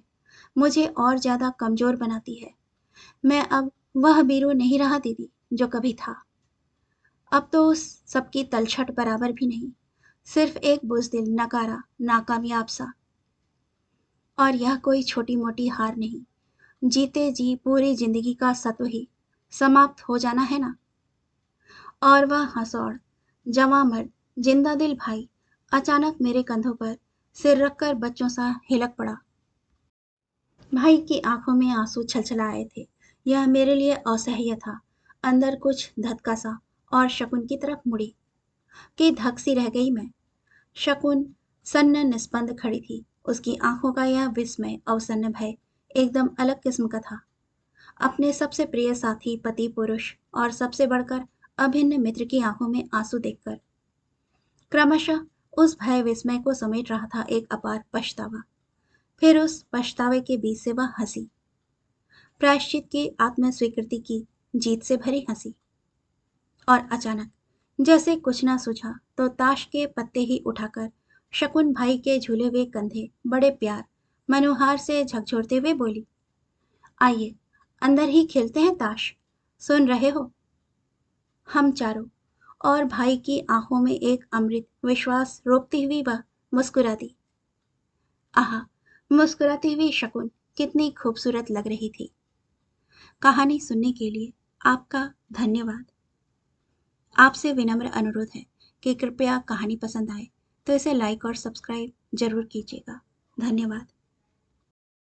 मुझे और ज्यादा कमजोर बनाती है। मैं अब वह बीरू नहीं रहा दीदी जो कभी था। अब तो उस सबकी तलछट बराबर भी नहीं, सिर्फ एक बुजदिल, नकारा, नाकामयाब सा। और यह कोई छोटी मोटी हार नहीं, जीते जी पूरी जिंदगी का सत्व ही समाप्त हो जाना है ना। और वह हंसौड़ जवां मर्द, जिंदा दिल भाई अचानक मेरे कंधों पर सिर रखकर बच्चों सा हिलक पड़ा। भाई की आंखों में आंसू छलछला आए थे। यह मेरे लिए असह्य था। अंदर कुछ धधका सा और शकुन की तरफ मुड़ी कि धक सी रह गई मैं। शकुन सन्न निस्पंद खड़ी थी। उसकी आंखों का यह विस्मय, अवसन्न भय एकदम अलग किस्म का था। अपने सबसे प्रिय साथी, पति, पुरुष और सबसे बढ़कर अभिन्न मित्र की आंखों में आंसू देखकर क्रमशः उस भय विस्मय को समेट रहा था एक अपार पछतावा। फिर उस पछतावे के बीच से वह हंसी, प्रायश्चित की, आत्म स्वीकृति की, जीत से भरी हंसी। और अचानक जैसे कुछ ना सूझा तो ताश के पत्ते ही उठाकर शकुन भाई के झूले हुए कंधे बड़े प्यार, मनोहार से झकझोरते हुए बोली, आइए अंदर ही खेलते हैं ताश, सुन रहे हो। हम चारों। और भाई की आंखों में एक अमृत विश्वास रोकती हुई वह मुस्कुरा दी। आहा, मुस्कुराती हुई शकुन कितनी खूबसूरत लग रही थी। कहानी सुनने के लिए आपका धन्यवाद। आपसे विनम्र अनुरोध है कि कृपया कहानी पसंद आए तो इसे लाइक और सब्सक्राइब जरूर कीजिएगा। धन्यवाद।